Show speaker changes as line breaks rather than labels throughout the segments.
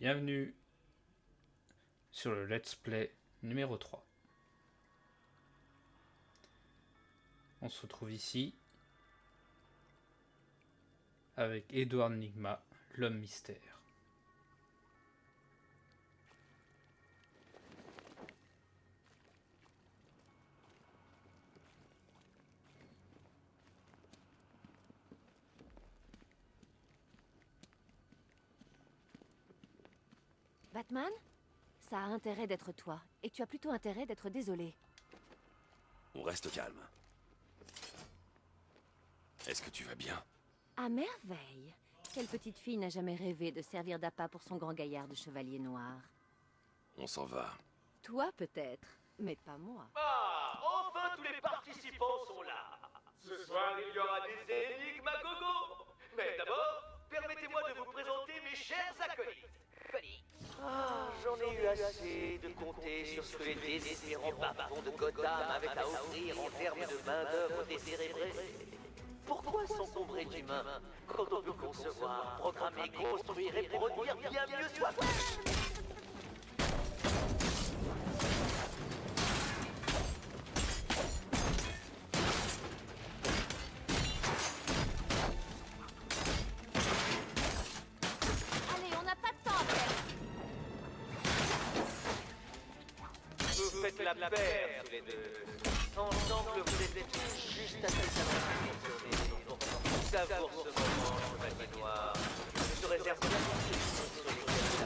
Bienvenue sur le Let's Play numéro 3. On se retrouve ici avec Edward Nygma, l'homme mystère.
Batman? Ça a intérêt d'être toi, et tu as plutôt intérêt d'être désolé.
On reste calme. Est-ce que tu vas bien?
À merveille! Quelle petite fille n'a jamais rêvé de servir d'appât pour son grand gaillard de chevalier noir?
On s'en va.
Toi peut-être, mais pas moi.
Ah, enfin tous les participants sont là. Ce soir, il y aura des énigmes à gogo. Mais d'abord, permettez-moi de vous présenter mes chers acolytes. Ah, j'en ai eu assez de compter sur ce que les désespérants bas-fonds de Gotham avaient à offrir en termes de main-d'œuvre décérébrée. Pourquoi s'encombrer d'humains quand on peut concevoir, programmer, construire et produire bien mieux soi-même?
Allez, on n'a pas de temps à perdre.
Vous faites la paire tous les deux. Ensemble, vous êtes juste assez talentueux pour savoir ce moment, chevalier noir. Je te réserve bien des choses sur lesquelles taper.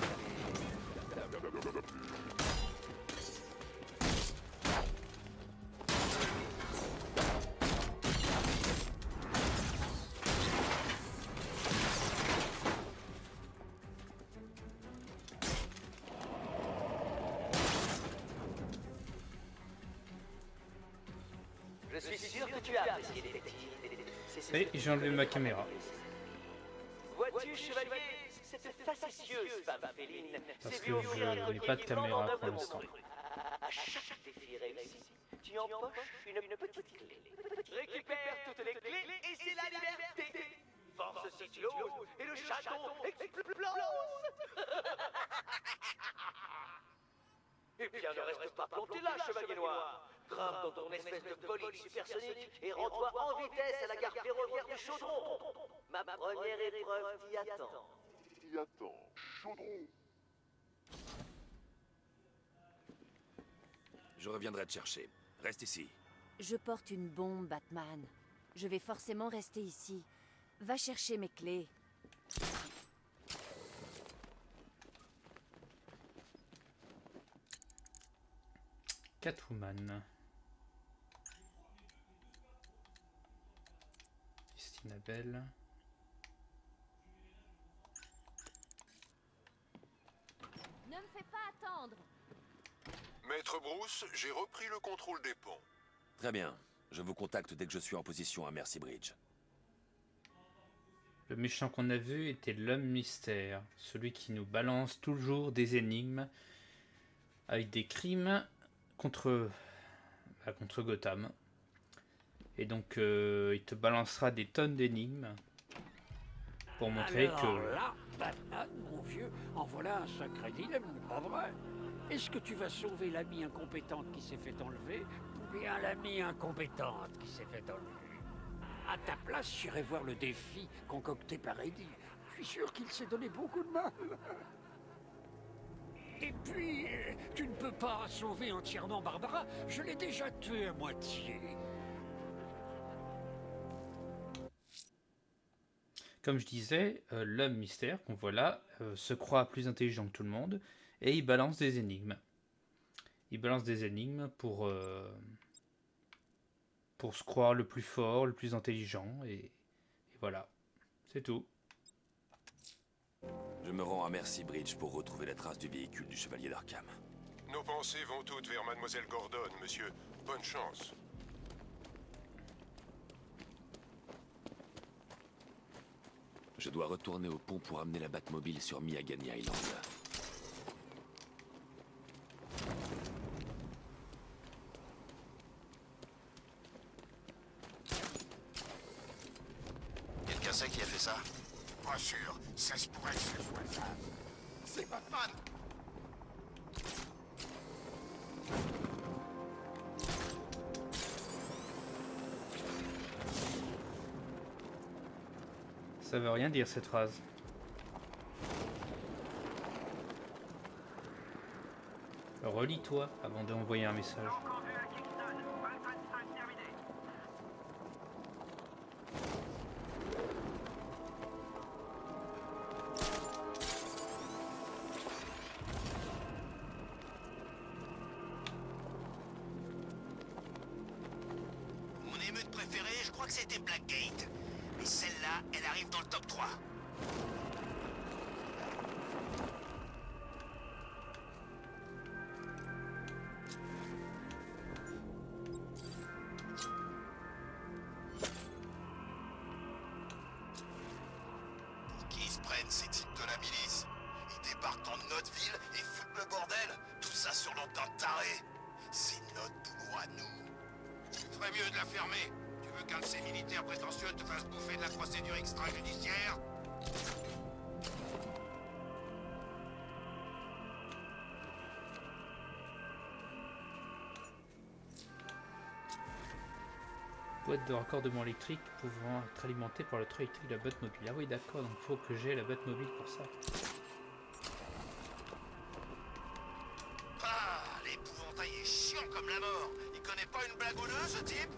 Je suis sûr que tu as apprécié les détectives.
Et j'ai enlevé ma caméra.
Vois-tu, chevalier, cette facétieuse femme féline
Parce
s'est
que
vue offrir
je
un
n'ai pas de
collier vivant
caméra
en œuvre
pour
de mon
l'instant.
cru. À chaque défi réussi, tu empoches une petite clé. Récupère toutes les clés et c'est la liberté. Force si tu oses et le château explose. Eh bien, ne reste pas planté là, chevalier noir. Grimpe dans ton espèce de bolide supersonique et rends-toi en vitesse à la gare ferroviaire du Chaudron. Ma première épreuve t'y attend.
Chaudron.
Je reviendrai te chercher. Reste ici.
Je porte une bombe, Batman. Je vais forcément rester ici. Va chercher mes clés.
Catwoman. Christina Bell.
Ne me fais pas attendre.
Maître Bruce, j'ai repris le contrôle des ponts.
Très bien. Je vous contacte dès que je suis en position à Mercy Bridge.
Le méchant qu'on a vu était l'homme mystère, celui qui nous balance toujours des énigmes avec des crimes contre Gotham. Et donc il te balancera des tonnes d'énigmes pour montrer
Alors
que...
là, Batman, mon vieux, en voilà un sacré dilemme, pas vrai? Est-ce que tu vas sauver l'amie incompétente qui s'est fait enlever, ou bien l'amie incompétente qui s'est fait enlever? À ta place, j'irai voir le défi concocté par Eddie. Je suis sûr qu'il s'est donné beaucoup de mal. Et puis, tu ne peux pas sauver entièrement Barbara, je l'ai déjà tuée à moitié.
Comme je disais, l'homme mystère qu'on voit là se croit plus intelligent que tout le monde et il balance des énigmes. Il balance des énigmes pour se croire le plus fort, le plus intelligent et voilà, c'est tout.
Je me rends à Mercy Bridge pour retrouver la trace du véhicule du chevalier d'Arkham.
Nos pensées vont toutes vers Mademoiselle Gordon, monsieur. Bonne chance.
Je dois retourner au pont pour amener la Batmobile sur Miagani Island.
Quelqu'un sait qui a fait ça?
Pas sûr, ça se pourrait que ce soit ça.
C'est Batman!
Ça veut rien dire cette phrase. Relis-toi avant d'envoyer un message.
Mon émeute préférée, je crois que c'était Blackgate. Mais celle-là, elle arrive dans le top 3. Pour qui ils se prennent ces types de la milice? Ils débarquent dans notre ville et foutent le bordel. Tout ça sur l'ordre d'un taré. C'est notre boulot à nous. Tu ferais mieux de la fermer. Tu veux qu'un de ces militaires prétentieux te fasse bouffer de la procédure extrajudiciaire?
Boîte de raccordement électrique pouvant être alimentée par le trait électrique de la Batmobile. Ah oui d'accord, donc faut que j'ai la Batmobile pour ça.
Ah, l'épouvantail est chiant comme la mort. Il connaît pas une blague ou deux, ce type?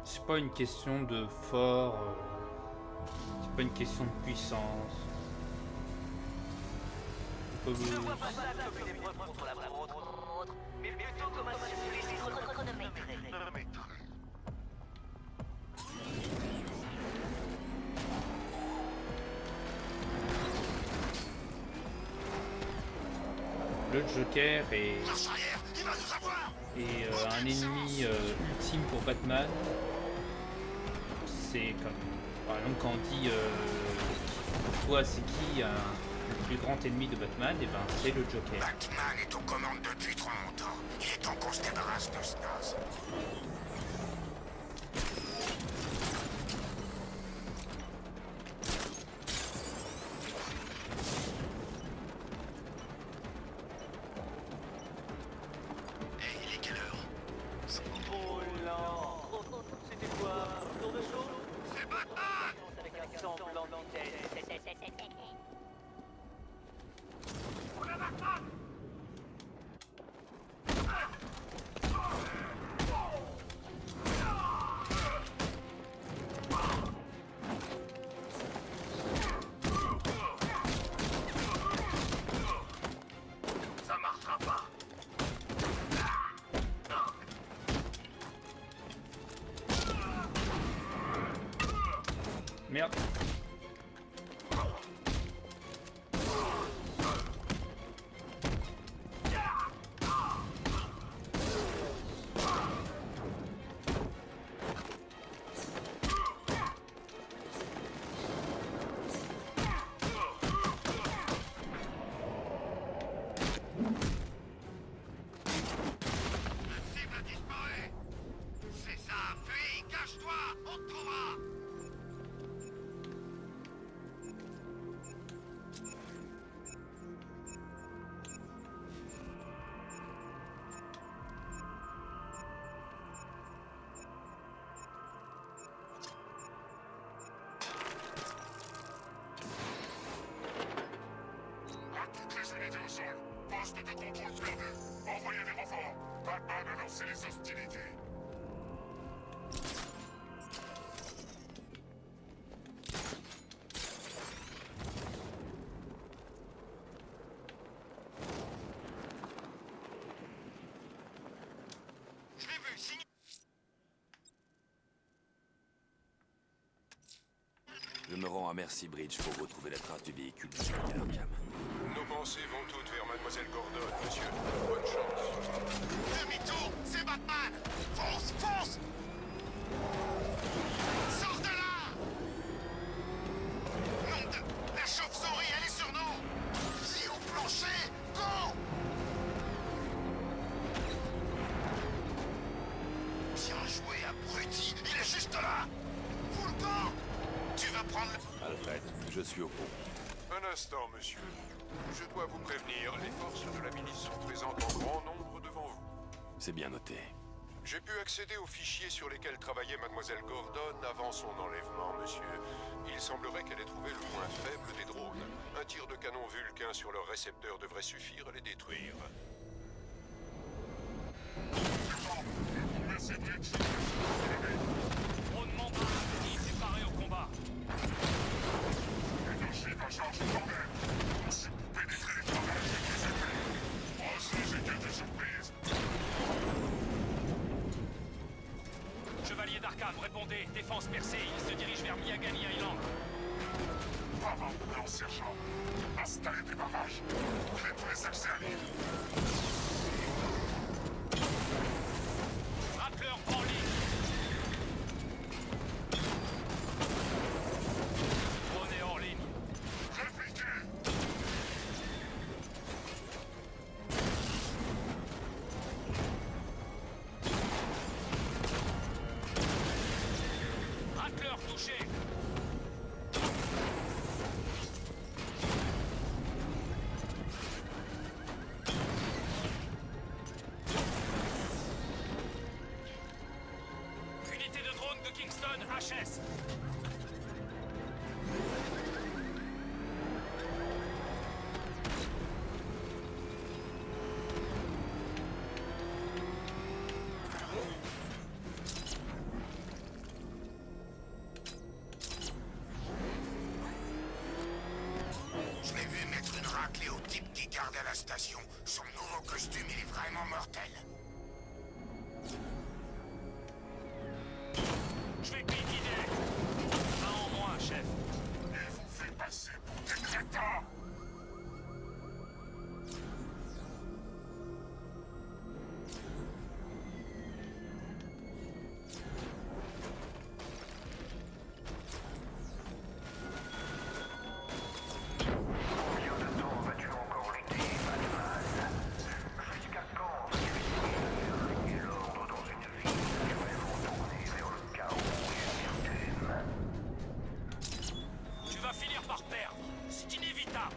C'est pas une question de fort, c'est pas une question de puissance.
Je ne vois pas ça comme une épreuve contre la vôtre, mais plutôt comme un supplice chronométré.
Le Joker est,
Marche arrière, il va nous avoir!
un ennemi ultime pour Batman. C'est comme, par exemple, quand on dit pour toi c'est qui le plus grand ennemi de Batman, et ben c'est le Joker.
Batman est aux commandes depuis trop longtemps. Il est temps qu'on se débarrasse de ce naze. Hey, il est quelle heure?
Trop lent. C'était quoi? Tour de show?
C'est Batman!
Avec un semblant de vitesse.
Ça marchera pas.
Merde.
La cible a disparu. C'est ça, fuis, cache-toi, on te trouvera.
À toutes les unités au sol, poste de contrôle perdu. Envoyez des renforts. Batman a lancé les hostilités.
Je l'ai vu, signe.
Je me rends à Mercy Bridge pour retrouver la trace du véhicule du capitaine Arkham.
Nos pensées vont toutes vers Mademoiselle Gordon, monsieur. Bonne chance.
Demi-tour, c'est Batman! Fonce, fonce! Sors de là! Nom de... La chauve-souris, elle est sur nous! Pieds au plancher! Go! Bien joué, abruti! Il est juste là! Fous le camp! Tu vas prendre le...
Alfred, je suis au pont.
Un instant, monsieur. Je dois vous prévenir, les forces de la milice sont présentes en grand nombre devant vous.
C'est bien noté.
J'ai pu accéder aux fichiers sur lesquels travaillait Mademoiselle Gordon avant son enlèvement, monsieur. Il semblerait qu'elle ait trouvé le point faible des drones. Un tir de canon Vulcain sur leur récepteur devrait suffire à les détruire.
Drone Mamba, préparé au combat.
Énergie à charge formelle. Aussi pour pénétrer les barrages et les épées. Bracelet et quête de surprise.
Chevalier d'Arkham, répondez. Défense percée, il se dirige vers Miagani Island.
Bravo, non, sergent. Installez des barrages. Ouvrez tous les accès à l'île.
Rattler en ligne. Drone est hors ligne.
Répliquez.
Rattler touché. Unité de drone de Kingston, HS.
Je l'ai vu mettre une raclée au type qui garde à la station. Son nouveau costume, il est vraiment mortel.
Je vais liquider. Un en moins, chef.
Il vous fait passer pour des crétins.
Combien de temps vas-tu encore lutter, Batman? Jusqu'à quand vas-tu régner l'ordre dans une ville naturellement tournée vers le chaos et l'amertume?
Tu vas finir par perdre. C'est inévitable.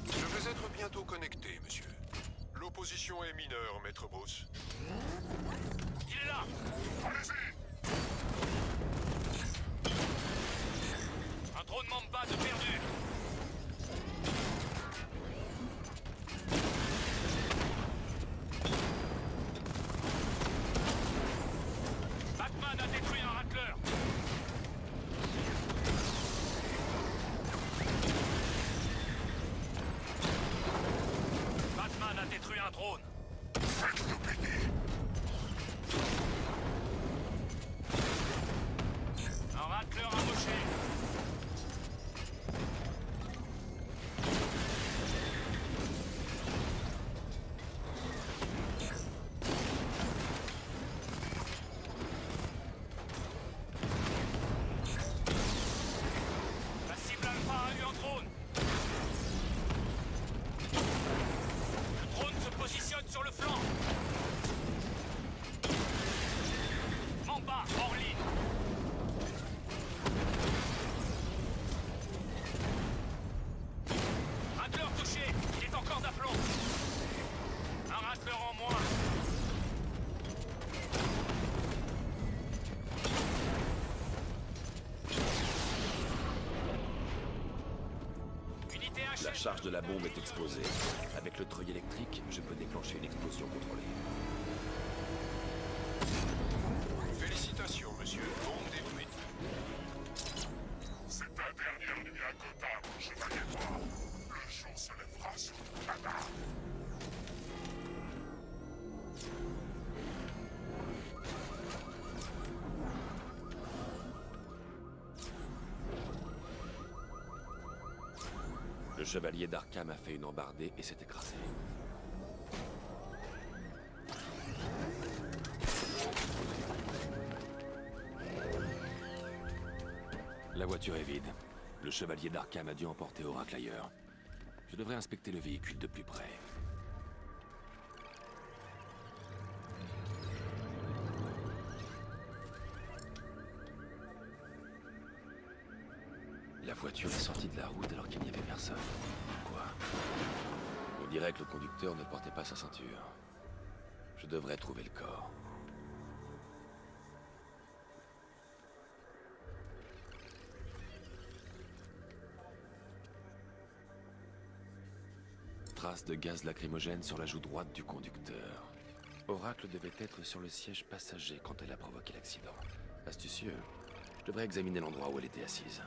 Je vais être bientôt connecté, monsieur. L'opposition est mineure, maître Bruce.
Il est là.
Allez-y!
Un drone Mamba de perdu. Batman a détruit un Rattler. Batman a détruit un drone.
Faites-nous payer!
Un Rattler amoché. La cible Alpha a eu un drone. Le drone se positionne sur le flanc. Mamba hors ligne. Rattler touché. Il est encore d'aplomb. Un Rattler en moins. Unité H.
La charge de la bombe est exposée. Avec le treuil électrique, je peux déclencher une explosion contrôlée.
Félicitations, monsieur. Bombe détruite. C'est ta dernière nuit à Gotham, chevalier noir. Le jour se lèvera sur ton cadavre.
Le chevalier d'Arkham a fait une embardée et s'est écrasé. La voiture est vide. Le chevalier d'Arkham a dû emporter Oracle ailleurs. Je devrais inspecter le véhicule de plus près. La voiture est sortie de la route alors qu'il n'y avait personne. Quoi? On dirait que le conducteur ne portait pas sa ceinture. Je devrais trouver le corps. Trace de gaz lacrymogène sur la joue droite du conducteur. Oracle devait être sur le siège passager quand elle a provoqué l'accident. Astucieux. Je devrais examiner l'endroit où elle était assise.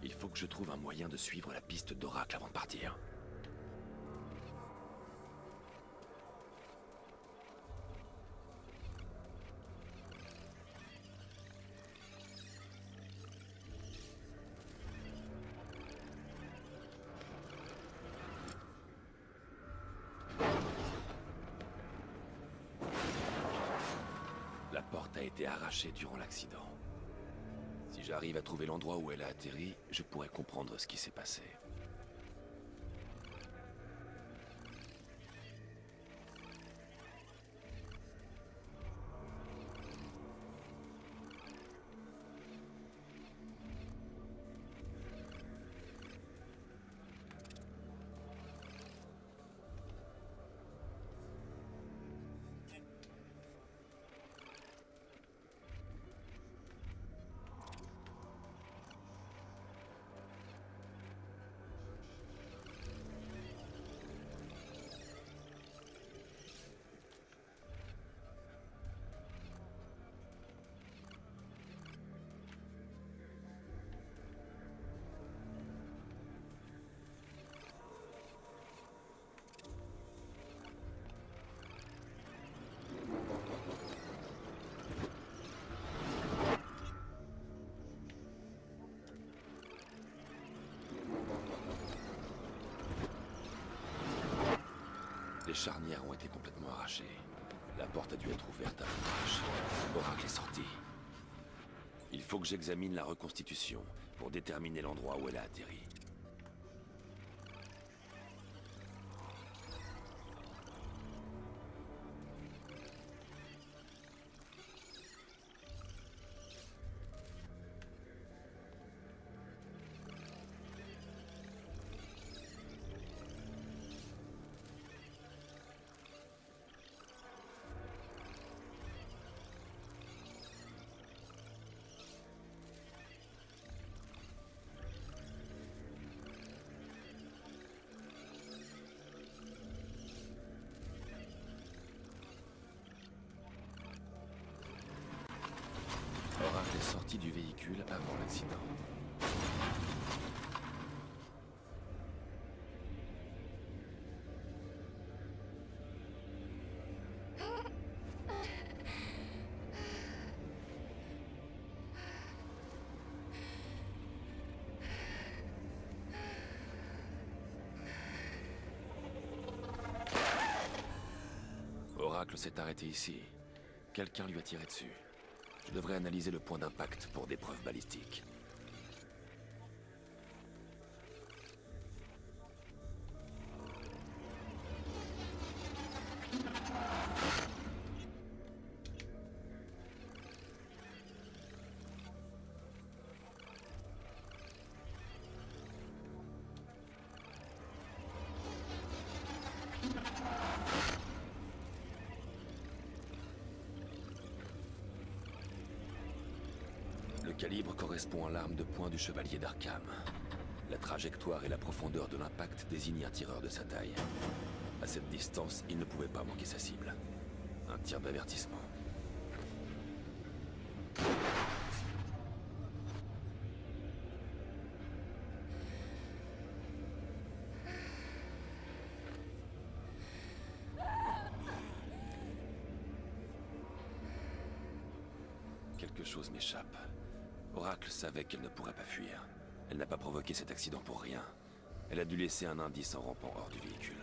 Il faut que je trouve un moyen de suivre la piste d'Oracle avant de partir. La porte a été arrachée durant l'accident. Si j'arrive à trouver l'endroit où elle a atterri, je pourrais comprendre ce qui s'est passé. Les charnières ont été complètement arrachées. La porte a dû être ouverte avant de crash. Oracle est sorti. Il faut que j'examine la reconstitution pour déterminer l'endroit où elle a atterri. Oracle est sorti du véhicule avant l'accident. Oracle s'est arrêté ici. Quelqu'un lui a tiré dessus. Je devrais analyser le point d'impact pour des preuves balistiques. Le calibre correspond à l'arme de poing du chevalier d'Arkham. La trajectoire et la profondeur de l'impact désignent un tireur de sa taille. À cette distance, il ne pouvait pas manquer sa cible. Un tir d'avertissement. quelque chose m'échappe. Oracle savait qu'elle ne pourrait pas fuir. Elle n'a pas provoqué cet accident pour rien. Elle a dû laisser un indice en rampant hors du véhicule.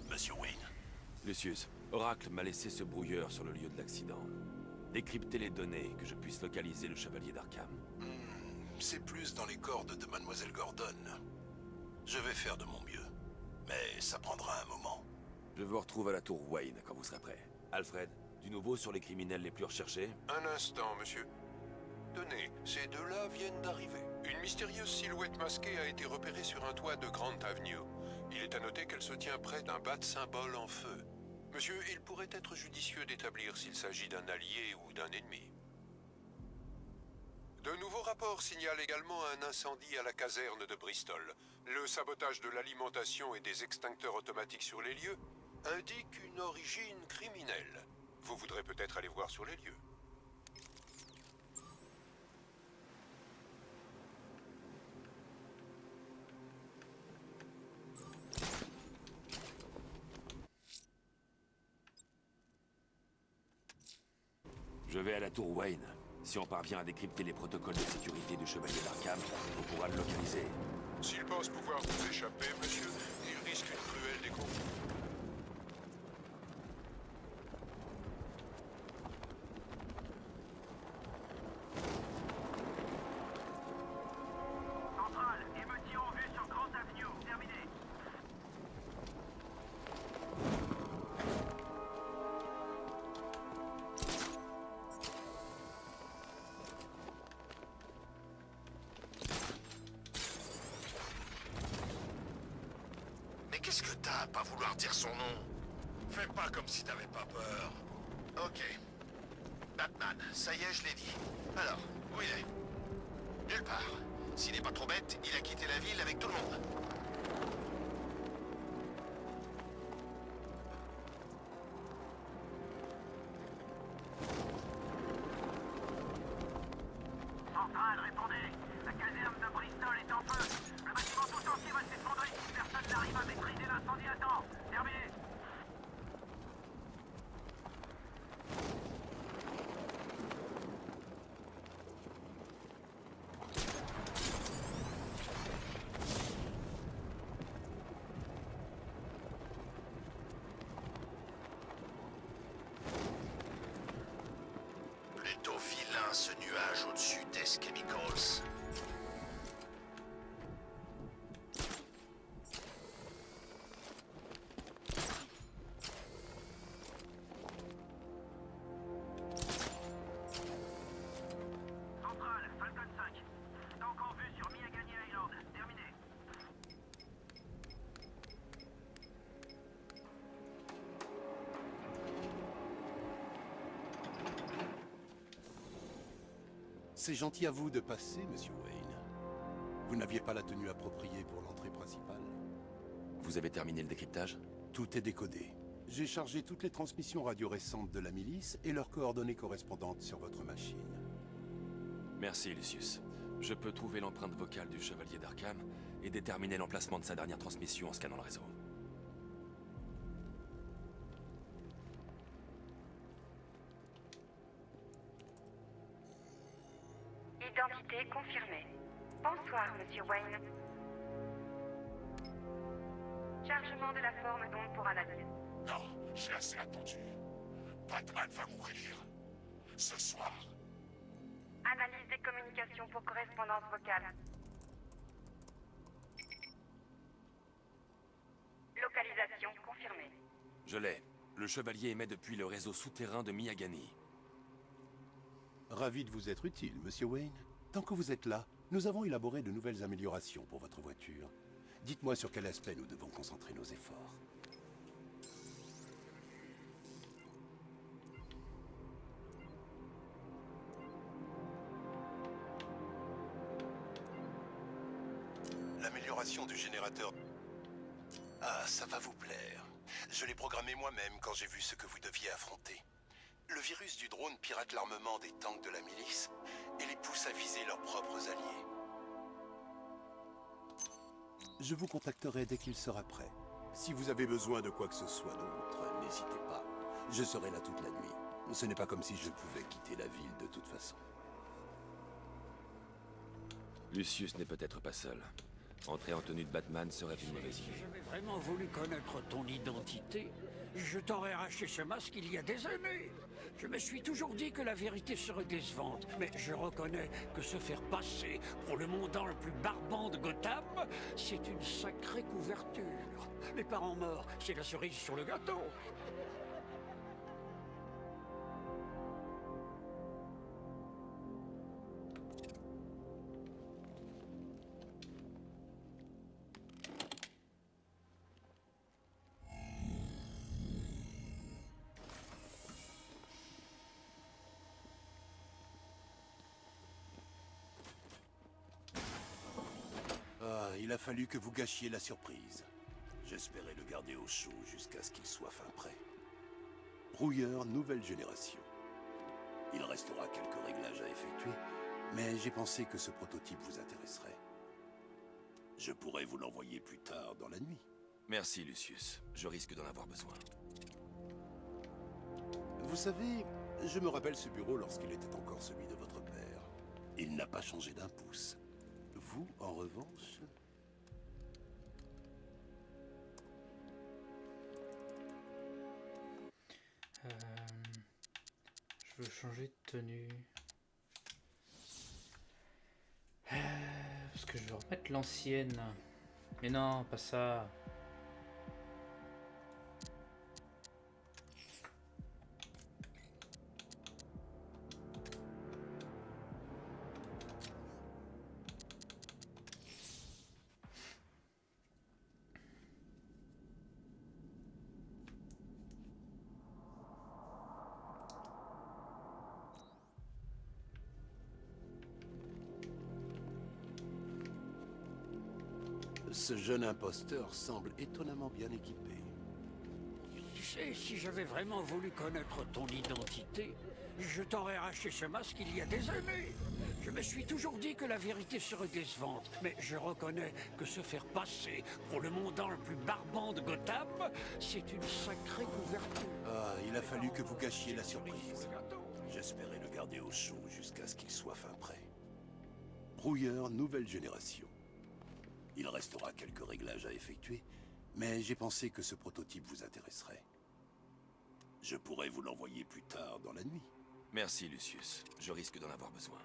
Monsieur Wayne.
Lucius, Oracle m'a laissé ce brouilleur sur le lieu de l'accident. Décryptez les données, que je puisse localiser le chevalier d'Arkham.
C'est plus dans les cordes de Mademoiselle Gordon. Je vais faire de mon mieux. Mais ça prendra un moment.
Je vous retrouve à la tour Wayne quand vous serez prêt. Alfred, du nouveau sur les criminels les plus recherchés?
Un instant, monsieur. Tenez, ces deux-là viennent d'arriver. Une mystérieuse silhouette masquée a été repérée sur un toit de Grant Avenue. Il est à noter qu'elle se tient près d'un bat-symbole en feu. Monsieur, il pourrait être judicieux d'établir s'il s'agit d'un allié ou d'un ennemi. De nouveaux rapports signalent également un incendie à la caserne de Bristol. Le sabotage de l'alimentation et des extincteurs automatiques sur les lieux indique une origine criminelle. Vous voudrez peut-être aller voir sur les lieux.
Je vais à la tour Wayne. Si on parvient à décrypter les protocoles de sécurité du chevalier d'Arkham, on pourra le localiser.
S'il pense pouvoir vous échapper, monsieur, il risque une cruelle déconvenue.
Central, émeutier en vue sur Grant Avenue. Terminé.
Mais qu'est-ce que t'as à pas vouloir dire son nom? Fais pas comme si t'avais pas peur. Ok. Batman, ça y est, je l'ai dit. Alors, où il est? Nulle part. S'il n'est pas trop bête, il a quitté la ville avec tout le monde.
Central, répondez. La caserne de Bristol est en feu. Le bâtiment tout entier va s'effondrer si personne n'arrive à maîtriser l'incendie à temps. Terminé.
Plutôt vilain ce nuage au-dessus d'S Chemicals.
Central, Falcon 5. Tank en vue sur Miagani Island. Terminé.
C'est gentil à vous de passer, monsieur Wayne. Vous n'aviez pas la tenue appropriée pour l'entrée principale.
Vous avez terminé le décryptage?
Tout est décodé. J'ai chargé toutes les transmissions radio récentes de la milice et leurs coordonnées correspondantes sur votre machine.
Merci, Lucius. Je peux trouver l'empreinte vocale du chevalier d'Arkham et déterminer l'emplacement de sa dernière transmission en scannant le réseau.
Identité confirmée. Bonsoir, Monsieur Wayne. Chargement de la forme d'onde pour analyse.
Non, j'ai assez attendu. Batman va mourir. Ce soir.
Analyse des communications pour correspondance vocale. Localisation confirmée.
Je l'ai. Le chevalier émet depuis le réseau souterrain de Miyagani.
Ravi de vous être utile, Monsieur Wayne. Tant que vous êtes là, nous avons élaboré de nouvelles améliorations pour votre voiture. Dites-moi sur quel aspect nous devons concentrer nos efforts. L'amélioration du générateur... Ah, ça va vous plaire. Je l'ai programmé moi-même quand j'ai vu ce que vous deviez affronter. Le virus du drone pirate l'armement des tanks de la milice et les pousse à viser leurs propres alliés. Je vous contacterai dès qu'il sera prêt. Si vous avez besoin de quoi que ce soit d'autre, n'hésitez pas. Je serai là toute la nuit. Ce n'est pas comme si je pouvais quitter la ville de toute façon.
Lucius n'est peut-être pas seul. Entrer en tenue de Batman serait une mauvaise
Si
idée.
j'avais vraiment voulu connaître ton identité, je t'aurais arraché ce masque il y a des années. Je me suis toujours dit que la vérité serait décevante, mais je reconnais que se faire passer pour le mondain le plus barbant de Gotham, c'est une sacrée couverture. Les parents morts, c'est la cerise sur le gâteau.
Ah, il a fallu que vous gâchiez la surprise. J'espérais le garder au chaud jusqu'à ce qu'il soit fin prêt. Brouilleur nouvelle génération. Il restera quelques réglages à effectuer, mais j'ai pensé que ce prototype vous intéresserait. Je pourrais vous l'envoyer plus tard dans la nuit.
Merci, Lucius. Je risque d'en avoir besoin.
Vous savez, je me rappelle ce bureau lorsqu'il était encore celui de votre père. Il n'a pas changé d'un pouce. Vous, en revanche...
Je veux changer de tenue. Parce que je veux remettre l'ancienne. Mais non, pas ça.
Ce jeune imposteur semble étonnamment bien équipé.
Tu sais, si j'avais vraiment voulu connaître ton identité, je t'aurais arraché ce masque il y a des années. Je me suis toujours dit que la vérité serait décevante, mais je reconnais que se faire passer pour le mondain le plus barbant de Gotham, c'est une sacrée couverture.
Ah, il a fallu que vous gâchiez la surprise. J'espérais le garder au chaud jusqu'à ce qu'il soit fin prêt. Brouilleur nouvelle génération. Il restera quelques réglages à effectuer, mais j'ai pensé que ce prototype vous intéresserait. Je pourrais vous l'envoyer plus tard dans la nuit.
Merci, Lucius. Je risque d'en avoir besoin.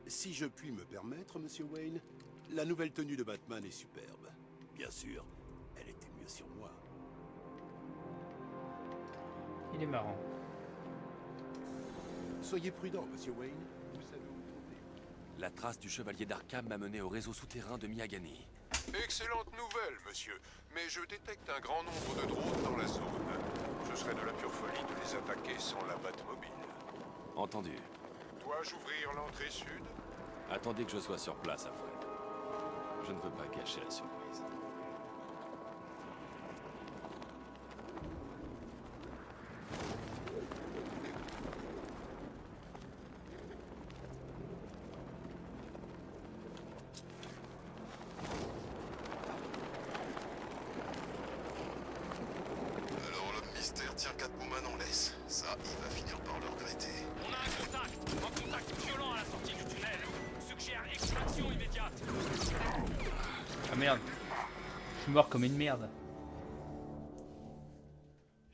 Si je puis me permettre, Monsieur Wayne, la nouvelle tenue de Batman est superbe. Bien sûr, elle était mieux sur moi.
Il est marrant.
Soyez prudent, Monsieur Wayne. Vous savez où vous trouvez.
La trace du chevalier d'Arkham m'a mené au réseau souterrain de Miyagani.
Excellente nouvelle, monsieur. Mais je détecte un grand nombre de drones dans la zone. Ce serait de la pure folie de les attaquer sans la Batmobile.
Entendu.
Dois-je ouvrir l'entrée sud?
Attendez que je sois sur place, Alfred. Je ne veux pas gâcher la surprise.
partir 4 Bowman en laisse. Ça, il va finir par le regretter.
On a un contact violent à la sortie du tunnel. Suggère extraction immédiate.
Ah merde. Je suis mort comme une merde.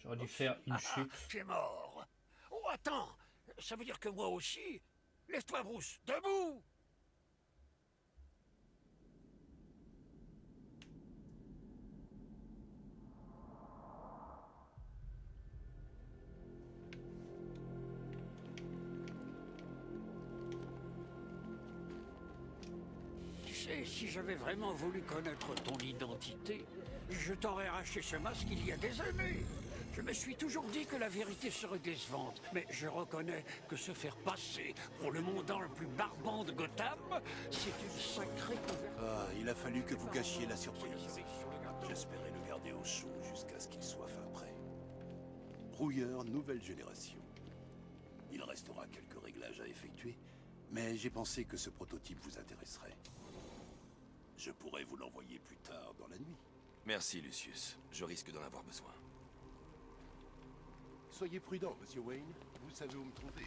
J'aurais dû faire une chute.
Tu es mort. Oh, attends. Ça veut dire que moi aussi. Lève-toi, Bruce. Debout. Tu sais, si j'avais vraiment voulu connaître ton identité, je t'aurais arraché ce masque il y a des années. Je me suis toujours dit que la vérité serait décevante, mais je reconnais que se faire passer pour le mondain le plus barbant de Gotham, c'est une sacrée conversion.
Ah, il a fallu que vous gâchiez la surprise. J'espérais le garder au chaud jusqu'à ce qu'il soit fin prêt. Brouilleur nouvelle génération. Il restera quelques réglages à effectuer, mais j'ai pensé que ce prototype vous intéresserait. Je pourrais vous l'envoyer plus tard dans la nuit.
Merci, Lucius. Je risque d'en avoir besoin.
Soyez prudent, monsieur Wayne. Vous savez où me trouver.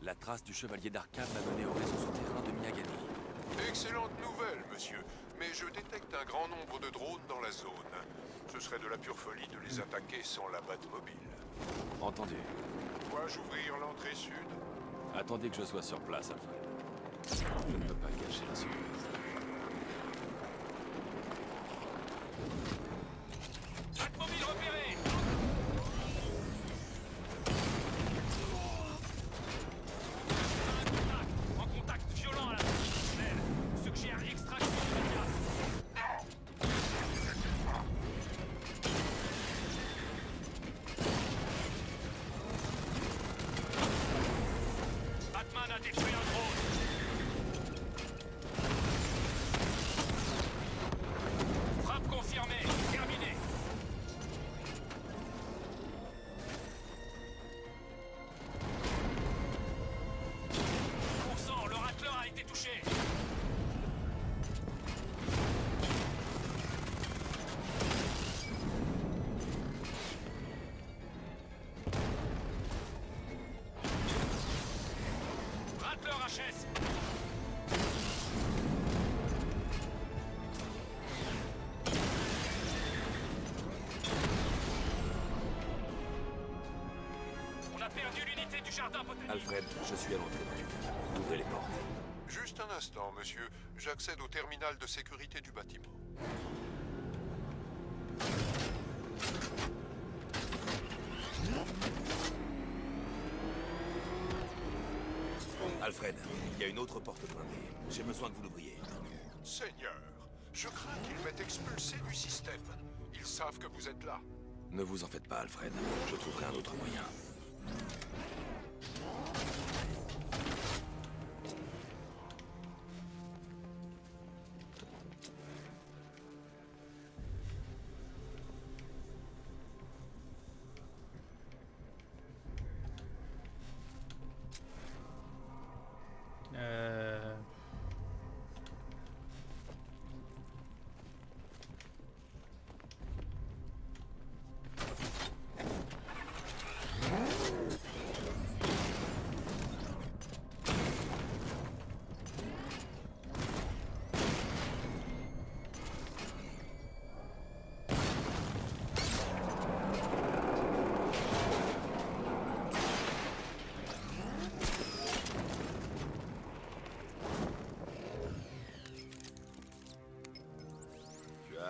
La trace du chevalier d'Arkham m'a mené au réseau souterrain de Miyagani.
Excellente nouvelle, monsieur. Mais je détecte un grand nombre de drones dans la zone. Ce serait de la pure folie de les attaquer sans la Batmobile.
Entendu.
Dois-je ouvrir l'entrée sud?
Attendez que je sois sur place, Alfred. Je ne peux pas gâcher la surprise.
Batmobile repérée. Un contact violent à la sortie du tunnel. Suggère extraction immédiate. Batman a détruit un drone. Frappe confirmée. Terminé. Le racleur a été touché. Racleur HS. On a perdu l'unité du jardin botanique.
Alfred, je suis à l'entrée du tunnel. Ouvrez les portes.
Juste un instant, monsieur. J'accède au terminal de sécurité du bâtiment.
Alfred, il y a une autre porte blindée. J'ai besoin que vous l'ouvriez.
Seigneur, je crains qu'ils m'aient expulsé du système. Ils savent que vous êtes là.
Ne vous en faites pas, Alfred. Je trouverai un autre moyen.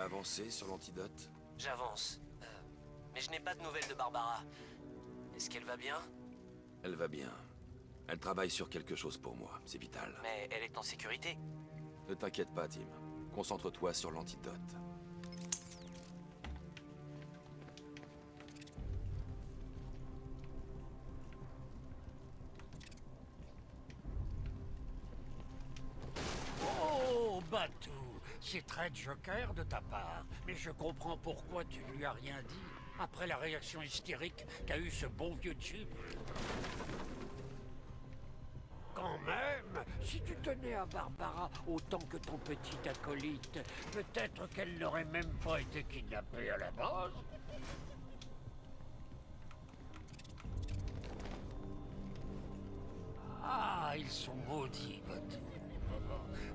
Avancé sur l'antidote?
J'avance. Mais je n'ai pas de nouvelles de Barbara. Est-ce qu'elle va bien?
Elle va bien. Elle travaille sur quelque chose pour moi, c'est vital.
Mais elle est en sécurité.
Ne t'inquiète pas, Tim. Concentre-toi sur l'antidote.
Oh, Batou, c'est très Joker de ta part, mais je comprends pourquoi tu ne lui as rien dit, après la réaction hystérique qu'a eu ce bon vieux Jim. Quand même, si tu tenais à Barbara autant que ton petit acolyte, peut-être qu'elle n'aurait même pas été kidnappée à la base. Ah, ils sont maudits, Batou.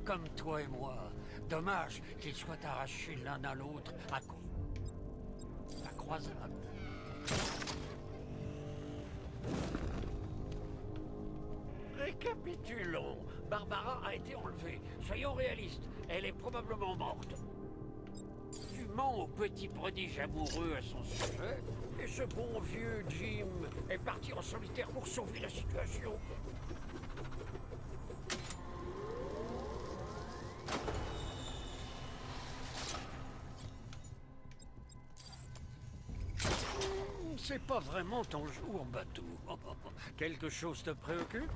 Comme toi et moi. Dommage qu'ils soient arrachés l'un à l'autre à cause de la croisade. Récapitulons. Barbara a été enlevée. Soyons réalistes, elle est probablement morte. Tu mens au petit prodige amoureux à son sujet, et ce bon vieux Jim est parti en solitaire pour sauver la situation. C'est pas vraiment ton jour, Batou. Quelque chose te préoccupe?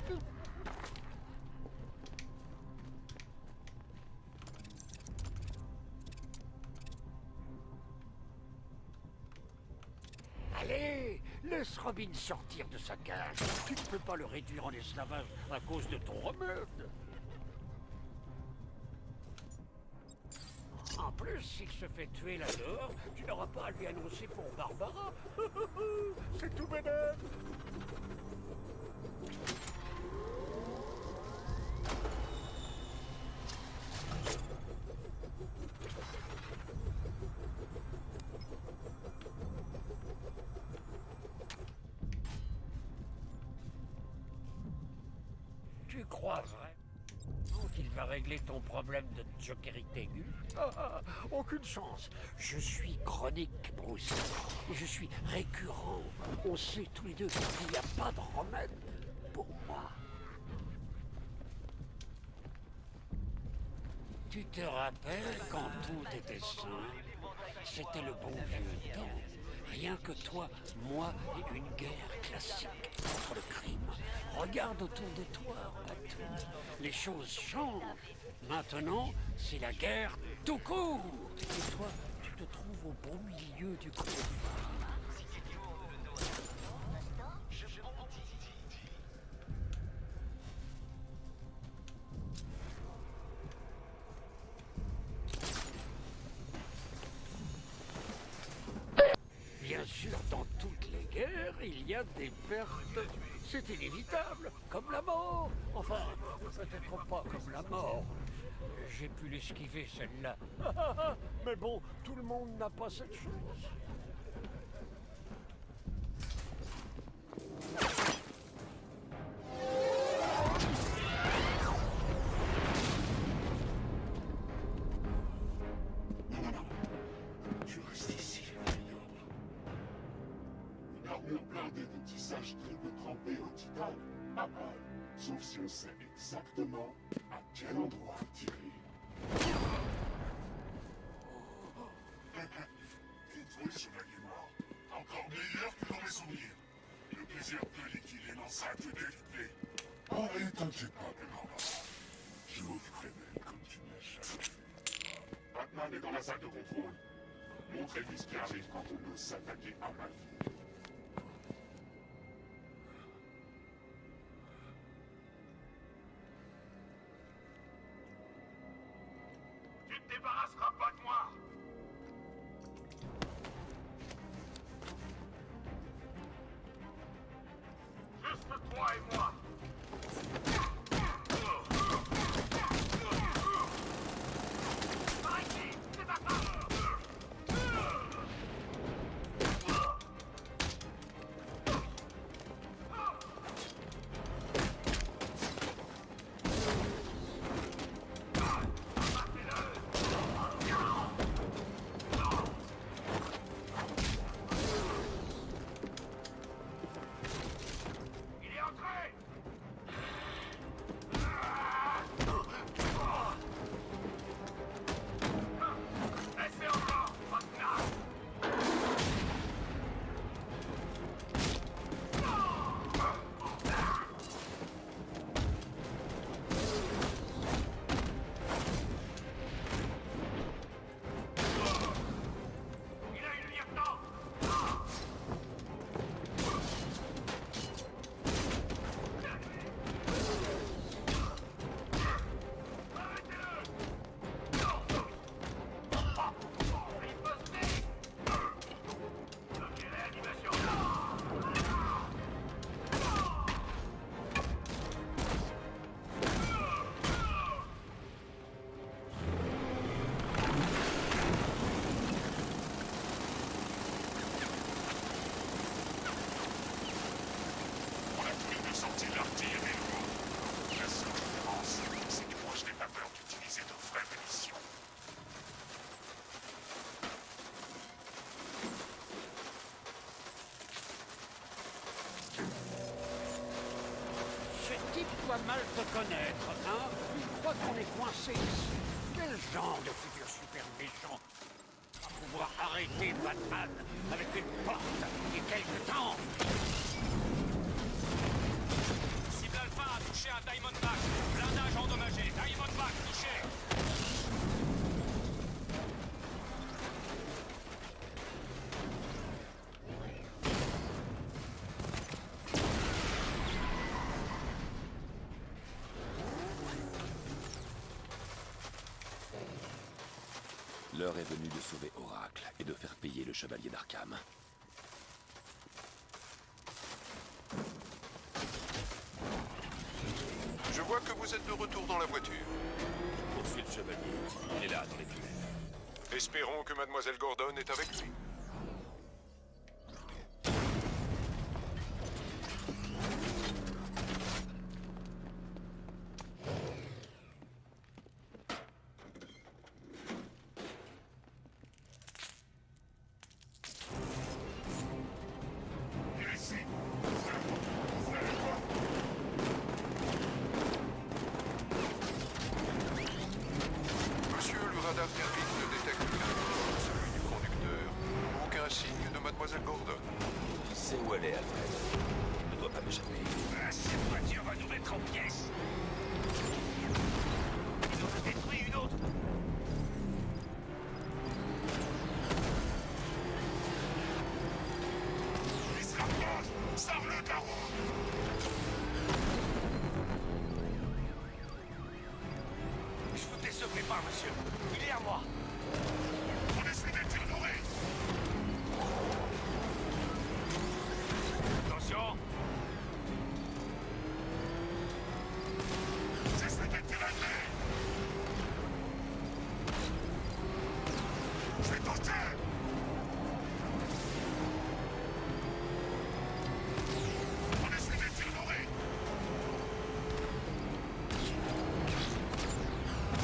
Allez, laisse Robin sortir de sa cage. Tu ne peux pas le réduire en esclavage à cause de ton remède. En plus, s'il se fait tuer là-dehors, tu n'auras pas à lui annoncer pour Barbara. C'est tout bénef. Tu crois vraiment qu'il va régler ton problème de jokerite aiguë? Aucune chance. Je suis chronique, Bruce. Et je suis récurrent. On sait tous les deux qu'il n'y a pas de remède pour moi. Tu te rappelles quand tout était simple? C'était le bon vieux temps. Rien que toi, moi et une guerre classique contre le crime. Regarde autour de toi, Batou. Les choses changent. Maintenant, c'est la guerre tout court. Et toi, tu te trouves au beau milieu du combat. Bien sûr, dans toutes les guerres, il y a des pertes. C'est inévitable, comme la mort. Enfin, peut-être pas comme la mort. J'ai pu l'esquiver, celle-là. Mais bon, tout le monde n'a pas cette chance.
Tu restes ici, une armure blindée de tissage triple trempé au titane, à balle, sauf si on sait exactement à quel endroit tirer. Détruit, chevalier noir. Encore meilleur que dans mes souvenirs. Le plaisir de liquider dans ça te décuplé. Oh, et t'inquiète pas, Bernard. Je m'occuperai d'elle comme tu ne l'as jamais fait. Batman est dans la salle de contrôle. Montrez-lui ce qui arrive quand on ose s'attaquer à ma vie.
Tu te débarrasseras pas de moi! Juste toi et moi! Par ici! C'est pas ça! Il est entré!
On a tous les deux sorti l'artillerie lourde. La seule différence, c'est que moi je n'ai pas peur d'utiliser de vraies munitions.
Ce type doit mal te connaître, hein? Il croit qu'on est coincé ici. Quel genre de futur super méchant va pouvoir arrêter Batman avec une porte et quelques temps?
Cible Alpha a touché un Diamondback. Blindage endommagé. Diamondback touché.
L'heure est venue de sauver Oracle et de faire payer le chevalier d'Arkham.
Je vois que vous êtes de retour dans la voiture.
Je poursuis le chevalier. Il est là, dans les tunnels.
Espérons que Mademoiselle Gordon est avec lui. Monsieur, le radar thermique ne détecte qu'un corps, celui du conducteur. Aucun signe de Mademoiselle Gordon.
Je sais où elle est, Alfred. Elle ne doit pas m'échapper.
Cette voiture va nous mettre en pièces. Ils en ont détruit une autre.
Il se rapproche. Sors-le de la route.
Je vous décevrai pas, monsieur. Il est à moi.
On essaie d'être ignoré.
Attention.
J'essaie d'être tyranné. Je vais toucher. On essaie d'être ignoré.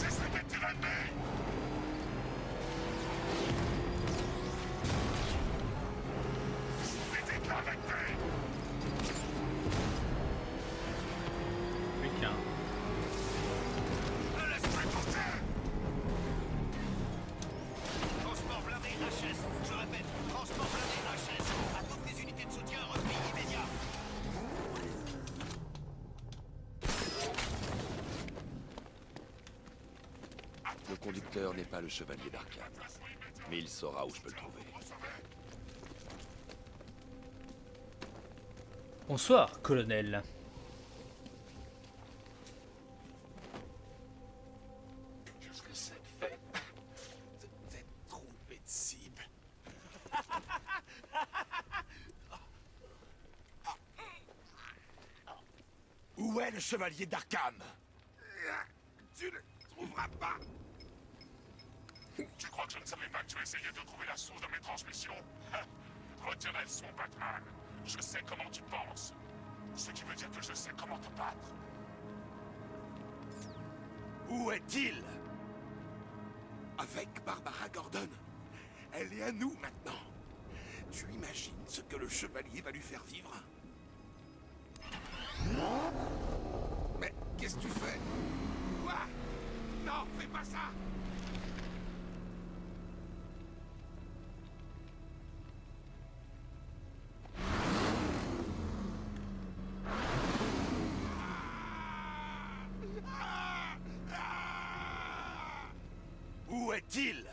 J'essaie d'être tyranné. Vite éclaté.
Putain.
Transport blindé HS. Je répète, transport blindé HS. À toutes les unités de soutien, repli immédiat.
Le conducteur n'est pas le chevalier d'Arkham. Mais il saura où je peux le trouver.
Bonsoir, colonel.
Qu'est-ce que ça te fait d'être trompé de cible? Où est le chevalier d'Arkham?
Tu ne trouveras pas. Tu crois que je ne savais pas que tu essayais de trouver la source de mes transmissions? Retire le son, Batman. Je sais comment tu penses. Ce qui veut dire que je sais comment te battre.
Où est-il? Avec Barbara Gordon. Elle est à nous maintenant. Tu imagines ce que le chevalier va lui faire vivre? Mais qu'est-ce que tu fais?
Quoi? Non, fais pas ça!
Où est-il?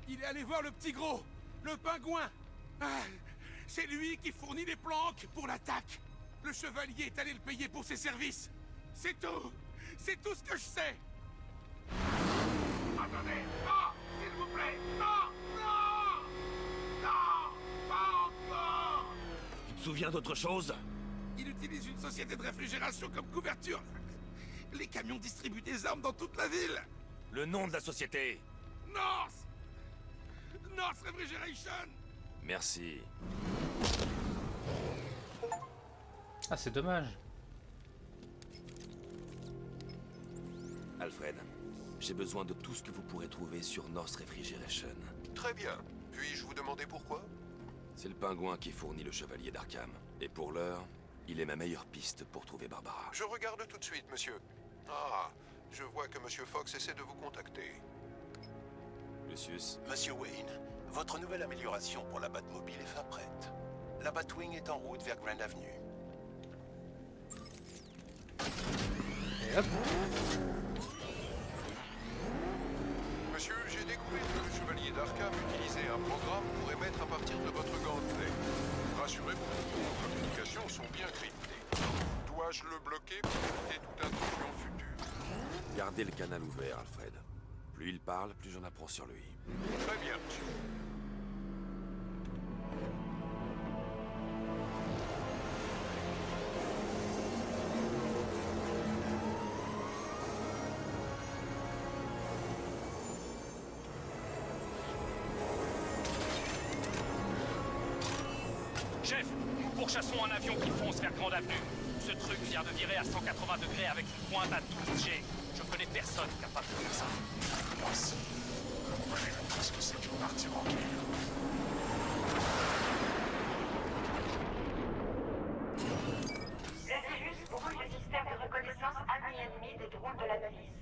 Il est allé voir le petit gros, le pingouin. Ah, c'est lui qui fournit les planques pour l'attaque. Le chevalier est allé le payer pour ses services. C'est tout. C'est tout ce que je sais. Attendez. Non, s'il vous plaît. Non, non, non, pas encore.
Tu te souviens d'autre chose?
Il utilise une société de réfrigération comme couverture. Les camions distribuent des armes dans toute la ville.
Le nom de la société?
North! North Refrigeration!
Merci.
Ah, c'est dommage.
Alfred, j'ai besoin de tout ce que vous pourrez trouver sur North Refrigeration.
Très bien. Puis-je vous demander pourquoi?
C'est le pingouin qui fournit le chevalier d'Arkham. Et pour l'heure, il est ma meilleure piste pour trouver Barbara.
Je regarde tout de suite, monsieur. Ah, je vois que monsieur Fox essaie de vous contacter.
Lucius?
Monsieur Wayne, votre nouvelle amélioration pour la Batmobile est fin prête. La Batwing est en route vers Grand Avenue.
Et hop.
Monsieur, j'ai découvert que le chevalier d'Arkham utilisait un programme pour émettre à partir de votre gantelet. Rassurez-vous, vos communications sont bien cryptées. Dois-je le bloquer pour éviter toute intrusion future?
Gardez le canal ouvert, Alfred. Plus il parle, plus j'en apprends sur lui.
Très bien, monsieur.
Chef, nous pourchassons un avion qui fonce vers Grande Avenue. Ce truc vient de virer à 180 degrés avec une pointe à 12 G. Je connais personne capable de faire ça.
Moi aussi. Je comprenais même pas ce que c'est qu'une partie en guerre.
Le virus brouille le système de reconnaissance ami-ennemi des drones de la milice.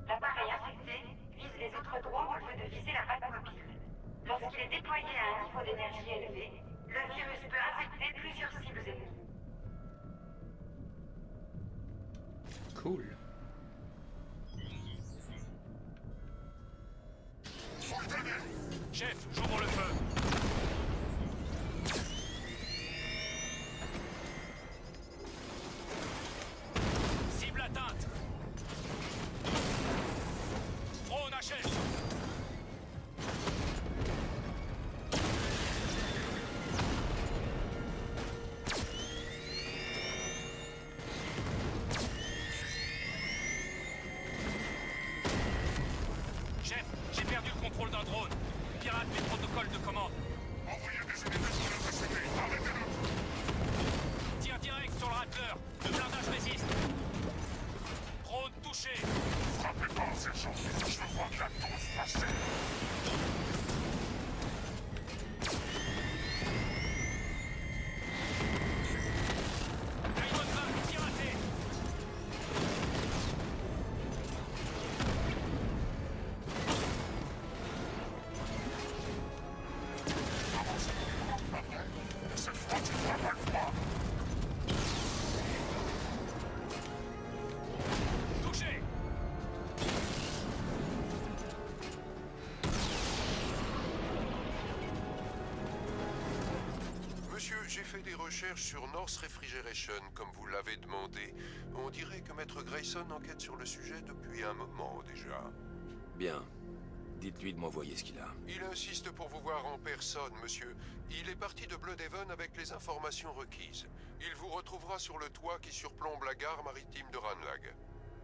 L'appareil infecté vise les autres drones au lieu de viser la Batmobile. Lorsqu'il est déployé à un niveau d'énergie élevé, le virus peut infecter plusieurs cibles ennemies.
Cool.
Chef, j'ouvre le feu. Cible atteinte. Drone HS. Chef, j'ai perdu le contrôle d'un drone. Pirate mes protocoles de commande.
Envoyez des unités sur le TCP. Arrêtez-le!
Tir direct sur le Rattler. Le blindage résiste. Drone touché.
Frappez fort, sergent. Je veux voir de la dose passer.
Diamond Back piraté.
Cette fois, tu ne vas pas le croire.
Touché.
Monsieur, j'ai fait des recherches sur North Refrigeration, comme vous l'avez demandé. On dirait que Maître Grayson enquête sur le sujet depuis un moment déjà.
Bien. Dites-lui de m'envoyer ce qu'il a.
Il insiste pour vous voir en personne, monsieur. Il est parti de Bloodhaven avec les informations requises. Il vous retrouvera sur le toit qui surplombe la gare maritime de Ranlag.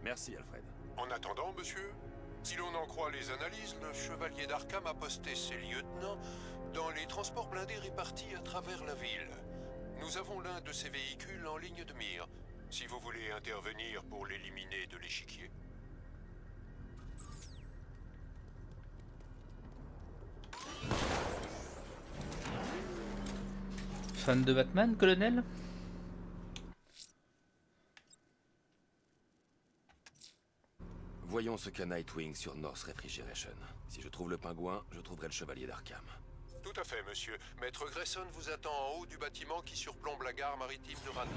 Merci, Alfred.
En attendant, monsieur, si l'on en croit les analyses, le chevalier d'Arkham a posté ses lieutenants dans les transports blindés répartis à travers la ville. Nous avons l'un de ces véhicules en ligne de mire. Si vous voulez intervenir pour l'éliminer de l'échiquier.
Fan de Batman, colonel?
Voyons ce qu'a Nightwing sur North Refrigeration. Si je trouve le pingouin, je trouverai le chevalier d'Arkham.
Tout à fait, monsieur. Maître Grayson vous attend en haut du bâtiment qui surplombe la gare maritime de Ranlag.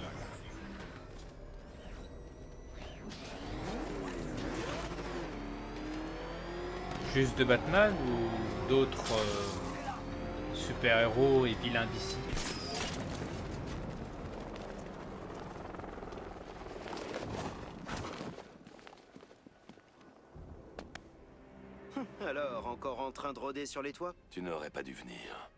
Juste de Batman ou d'autres super-héros et vilains d'ici?
Alors, encore en train de rôder sur les toits?
Tu n'aurais pas dû venir.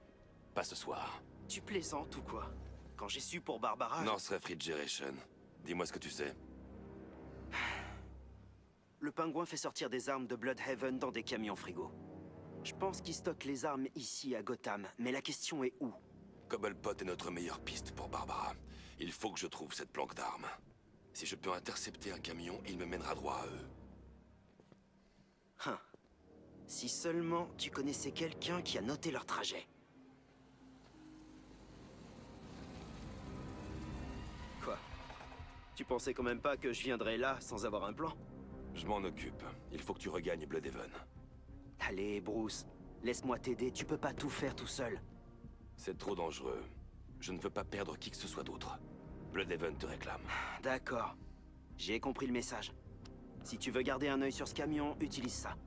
Pas ce soir.
Tu plaisantes ou quoi? Quand j'ai su pour Barbara...
North Refrigeration. Dis-moi ce que tu sais.
Le pingouin fait sortir des armes de Bloodhaven dans des camions frigo. Je pense qu'ils stockent les armes ici à Gotham, mais la question est où?
Cobblepot est notre meilleure piste pour Barbara. Il faut que je trouve cette planque d'armes. Si je peux intercepter un camion, il me mènera droit à eux.
Si seulement tu connaissais quelqu'un qui a noté leur trajet. Quoi? Tu pensais quand même pas que je viendrais là sans avoir un plan?
Je m'en occupe. Il faut que tu regagnes Bloodhaven.
Allez, Bruce, laisse-moi t'aider, tu peux pas tout faire tout seul.
C'est trop dangereux. Je ne veux pas perdre qui que ce soit d'autre. Bloodhaven te réclame.
D'accord. J'ai compris le message. Si tu veux garder un œil sur ce camion, utilise ça.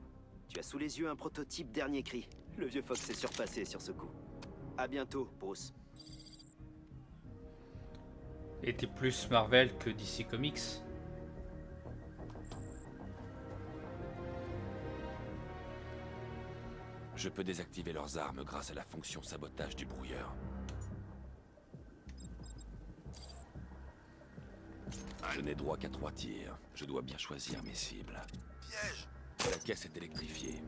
Tu as sous les yeux un prototype dernier cri. Le vieux Fox s'est surpassé sur ce coup. À bientôt, Bruce.
Et t'es plus Marvel que DC Comics.
Je peux désactiver leurs armes grâce à la fonction sabotage du brouilleur. Je n'ai droit qu'à 3 tirs. Je dois bien choisir mes cibles.
Piège!
La caisse est électrifiée.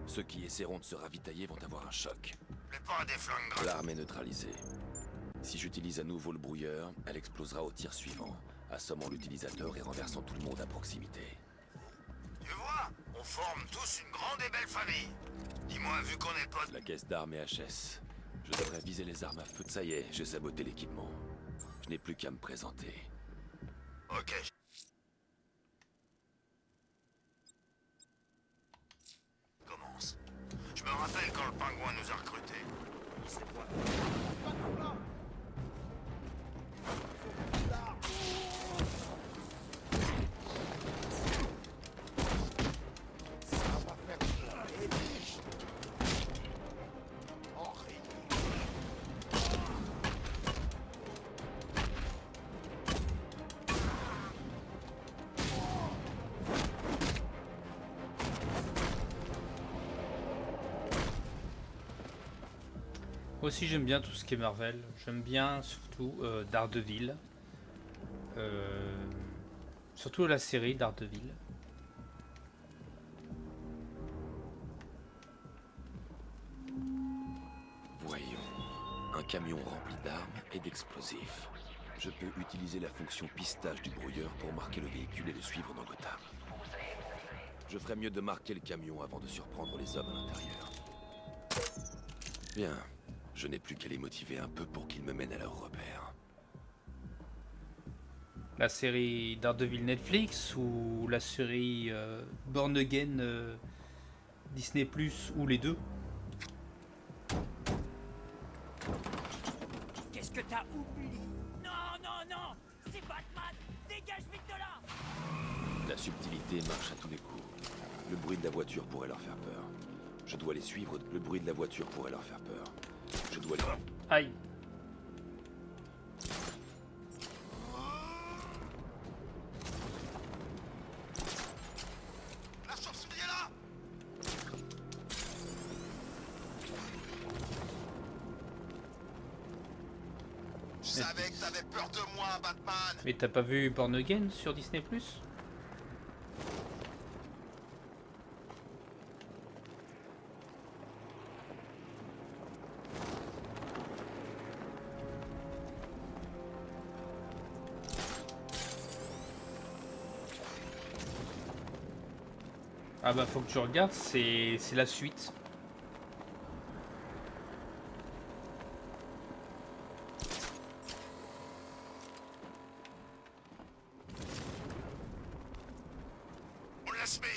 Ceux qui essaieront de se ravitailler vont avoir un choc.
Prépare à des flingues graves.
L'arme est neutralisée. Si j'utilise à nouveau le brouilleur, elle explosera au tir suivant, assommant l'utilisateur et renversant tout le monde à proximité.
Tu vois, on forme tous une grande et belle famille. Dis-moi, vu qu'on est potes...
La caisse d'armes est HS. Je devrais viser les armes à feu. Ça y est, j'ai saboté l'équipement. Je n'ai plus qu'à me présenter.
Ok. Commence. Je me rappelle quand le pingouin nous a recrutés. C'est quoi?
Moi aussi j'aime bien tout ce qui est Marvel. J'aime bien surtout Daredevil. Surtout la série Daredevil.
Voyons. Un camion rempli d'armes et d'explosifs. Je peux utiliser la fonction pistage du brouilleur pour marquer le véhicule et le suivre dans Gotham. Je ferais mieux de marquer le camion avant de surprendre les hommes à l'intérieur. Bien. Je n'ai plus qu'à les motiver un peu pour qu'ils me mènent à leur repère.
La série Daredevil Netflix ou la série Born Again Disney Plus ou les deux?
Qu'est-ce que t'as oublié? Non, non, non! C'est Batman! Dégage vite de là!
La subtilité marche à tous les coups. Le bruit de la voiture pourrait leur faire peur. Je dois les suivre. Le bruit de la voiture pourrait leur faire peur. Je dois les...
Aïe.
La chauve-souris est là! Je savais que t'avais peur de moi, Batman!
Mais t'as pas vu Born Again sur Disney Plus? Ah bah faut que tu regardes, c'est la suite.
On l'a semé!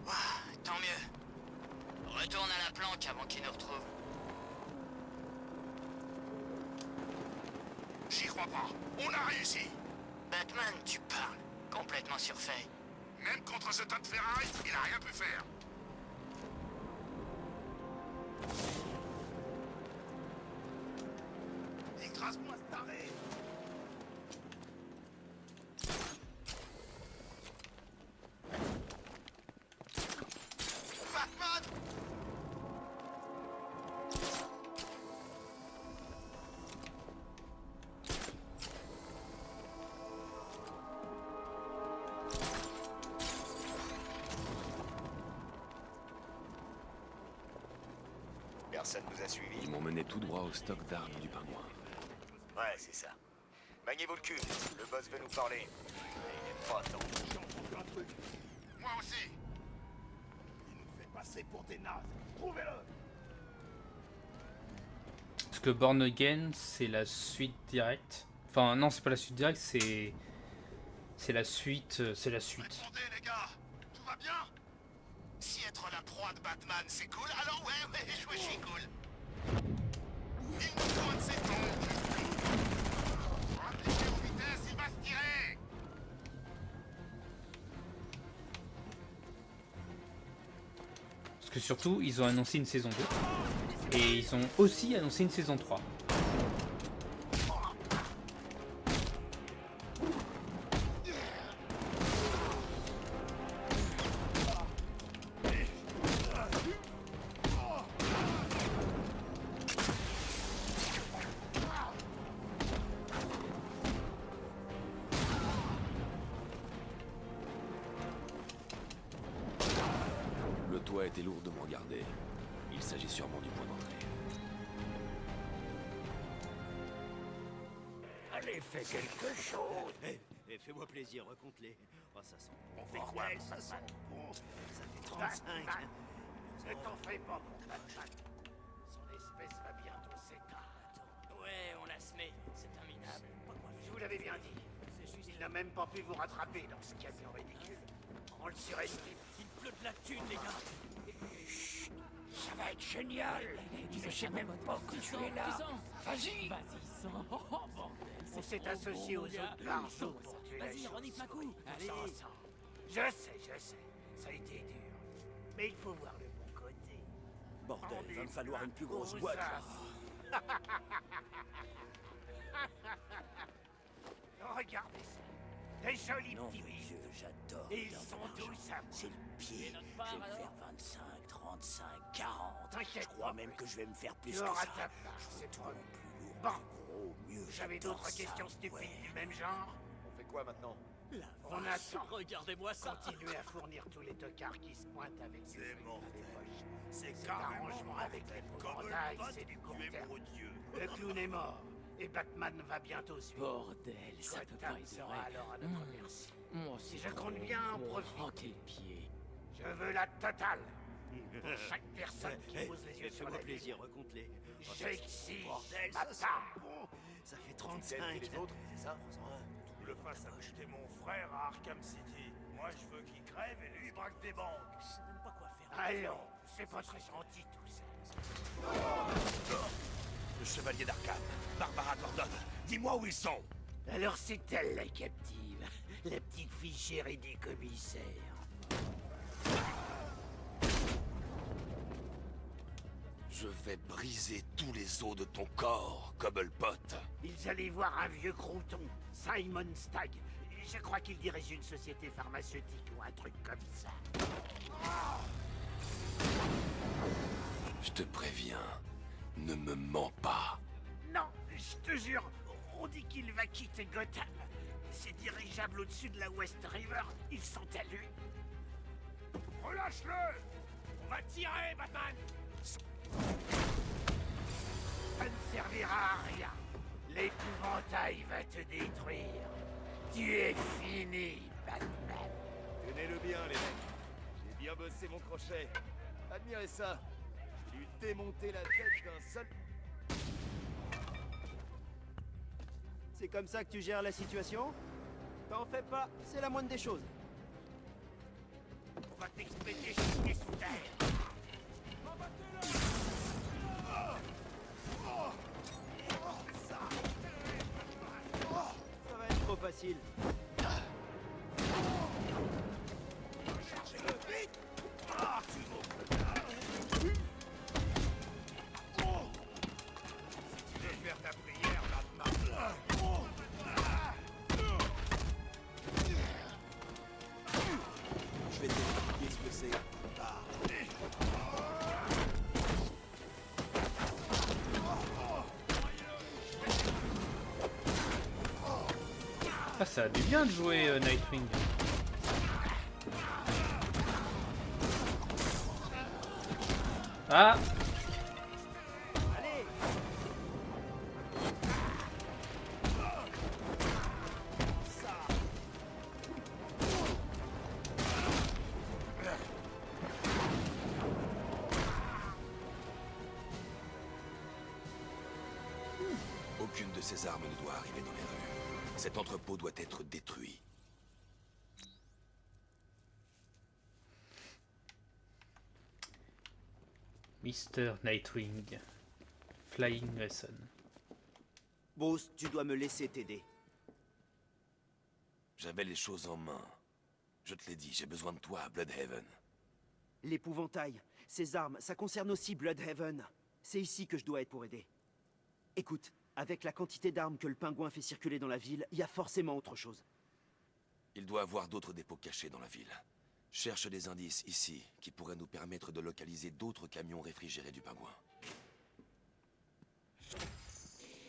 Ouah, tant mieux. Retourne à la planque avant qu'ils nous retrouvent.
J'y crois pas. On a réussi!
Batman, tu parles. Complètement surfait.
Même contre ce tas de ferraille, il a rien pu faire. Écrase-moi ce taré! Batman! Personne nous a suivis.
Ils m'ont mené tout droit au stock d'armes du pingouin.
Ouais, c'est ça. Maniez-vous le cul, le boss veut nous parler. Mais il est pas tant chiant pour plein de trucs. Moi aussi.
Il nous fait passer pour des nazes. Trouvez-le.
Parce que Born Again, c'est la suite directe. Enfin, non, c'est pas la suite directe, c'est la suite. C'est la suite.
Répondez, les gars. Tout va bien? Si être la proie de Batman, c'est cool, alors ouais, je suis cool. Il nous faut un de ces tons. Appliquez aux vitesses, il va se tirer.
Parce que surtout, ils ont annoncé une saison 2. Et ils ont aussi annoncé une saison 3.
Le toit était lourdement gardé. Il s'agit sûrement du point d'entrée.
Allez, fais quelque chose.
Fais-moi plaisir, recompte-les. Oh, ça sent bon.
On fait quoi, ça sent
bon. Ça fait 35.
Ne t'en fais pas, mon Batman. Son espèce va bientôt s'éteindre.
Ouais, on la se met. C'est terminable.
Je vous l'avais bien dit. Il n'a même pas pu vous rattraper dans ce camion ridicule. On le surestime.
Il pleut de la thune, les gars.
Chut, ça va être génial. Il ne sait même pas que tu es là. Vas-y.
On s'est associé aux autres barjots pour tuer la
Vas-y, renifle un coup.
Allez. Je sais. Ça a été dur. Mais il faut voir le bon côté.
Bordel, il va me falloir une plus grosse boîte, là.
Regardez ça. Des jolis petits bijoux.
J'adore.
Et ils sont tous à
C'est le pied. Je vais me faire 25, 35, 40.
T'inquiète
Je crois
pas,
même que je vais me faire plus
Tu
que
auras
ça.
ta place, c'est
Tout
promis.
plus lourd,
Bon.
plus gros, mieux.
Vous avez
j'adore
d'autres
ça.
questions stupides
Ouais.
du même genre?
On fait quoi maintenant?
On attend.
Regardez-moi ça.
Continuez à fournir tous les tocards qui se pointent avec du fric dans les poches.
C'est
Cet arrangement avec les épouvantails, c'est du court terme. Le clown est mort et Batman va bientôt suivre.
Bordel, ça peut pas
Gotham
être
sera
vrai.
alors à notre merci.
Moi,
Et
c'est
je compte bien en profiter.
Oh, quel pied.
Je veux la totale. Pour chaque personne qui pose les yeux sur
Fais-moi
la
plaisir, recompte-les.
J'exige
Bordel,
ma
ça sent
part.
bon. Ça fait
Et
35.
les autres, c'est ça?
Tu le fasses acheter mon frère à Arkham City. Moi, je veux qu'il crève et lui, il braque des banques.
Je sais même pas quoi faire.
Allons, c'est pas très gentil tout ça.
Le chevalier d'Arkham, Barbara Gordon, dis-moi où ils sont.
Alors c'est elle la captive, la petite fille chérie des commissaires.
Je vais briser tous les os de ton corps, Cobblepot.
Ils allaient voir un vieux crouton, Simon Stagg. Je crois qu'il dirige une société pharmaceutique ou un truc comme ça.
Je te préviens, ne me mens pas.
Non, je te jure, on dit qu'il va quitter Gotham. Ces dirigeables au-dessus de la West River, ils sont à lui. Relâche-le! On va tirer, Batman! Ça ne servira à rien. L'épouvantail va te détruire. Tu es fini, Batman.
Tenez-le bien, les mecs. J'ai bien bossé mon crochet. Admirez ça. J'ai dû démonter la tête d'un seul...
C'est comme ça que tu gères la situation? T'en fais pas, c'est la moindre des choses.
On va t'expédier jusqu'à sous terre.
Ça va être trop facile.
Chargez-le vite! Si tu veux faire ta prière, Batman.
Je vais t'expliquer ce que c'est plus tard.
Ah, ça a du bien de jouer Nightwing. Ah,
Aucune de ces armes ne doit arriver dans les rues. Cet entrepôt doit être détruit.
Mr. Nightwing. Flying Lesson.
Bruce, tu dois me laisser t'aider.
J'avais les choses en main. Je te l'ai dit, j'ai besoin de toi à Bloodhaven.
L'épouvantail, ces armes, ça concerne aussi Bloodhaven. C'est ici que je dois être pour aider. Écoute, avec la quantité d'armes que le pingouin fait circuler dans la ville, il y a forcément autre chose.
Il doit avoir d'autres dépôts cachés dans la ville. Cherche des indices ici qui pourraient nous permettre de localiser d'autres camions réfrigérés du pingouin.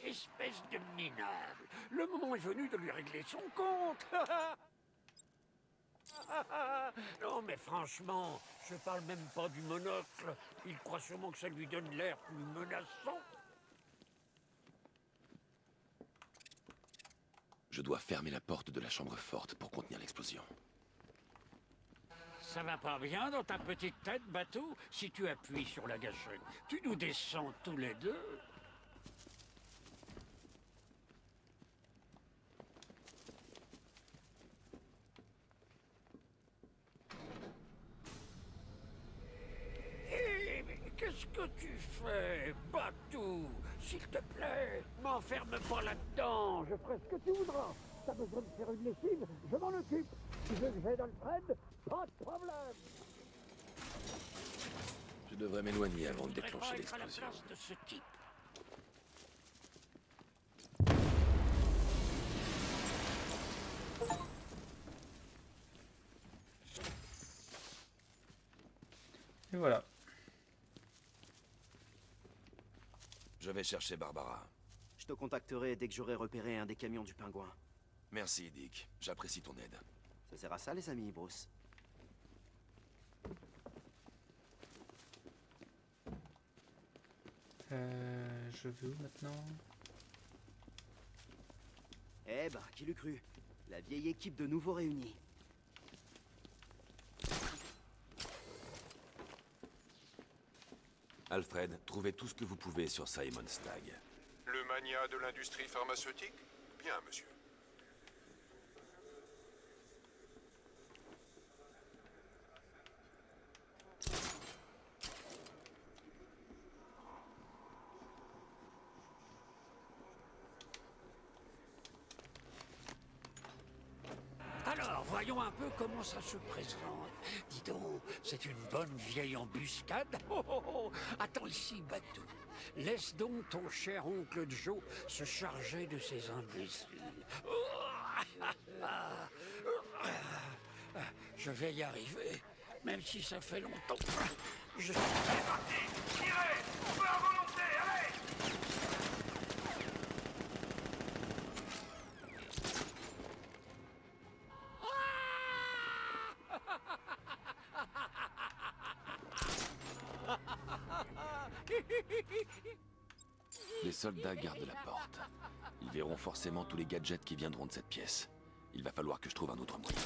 Espèce de minable. Le moment est venu de lui régler son compte. Non, mais franchement, je parle même pas du monocle. Il croit sûrement que ça lui donne l'air plus menaçant.
Je dois fermer la porte de la chambre forte pour contenir l'explosion.
Ça va pas bien dans ta petite tête, Bateau? Si tu appuies sur la gâchette, tu nous descends tous les deux. Hé, mais qu'est-ce que tu fais, Bateau? S'il te plaît, m'enferme pas là-dedans. Je ferai ce que tu voudras. T'as besoin de faire une lessive, je m'en occupe. Tu veux que j'aille dans le trade? Pas de problème.
Je devrais m'éloigner avant de déclencher l'explosion.
À la place de ce type.
Et voilà.
Je vais chercher Barbara.
Je te contacterai dès que j'aurai repéré un des camions du pingouin.
Merci, Dick. J'apprécie ton aide.
Ça sert à ça, les amis, Bruce.
Je vais où maintenant?
Eh ben, qui l'eût cru? La vieille équipe de nouveau réunie.
Alfred, trouvez tout ce que vous pouvez sur Simon Stagg.
Le mania de l'industrie pharmaceutique? Bien, monsieur.
Alors, voyons un peu comment ça se présente. Dis donc, c'est une bonne vieille embuscade. Oh, oh, oh. Attends ici, Batou. Laisse donc ton cher oncle Joe se charger de ces imbéciles. Je vais y arriver, même si ça fait longtemps. Je...
C'est parti! Tirez! Feu à volonté, allez!
Les soldats gardent la porte. Ils verront forcément tous les gadgets qui viendront de cette pièce. Il va falloir que je trouve un autre moyen.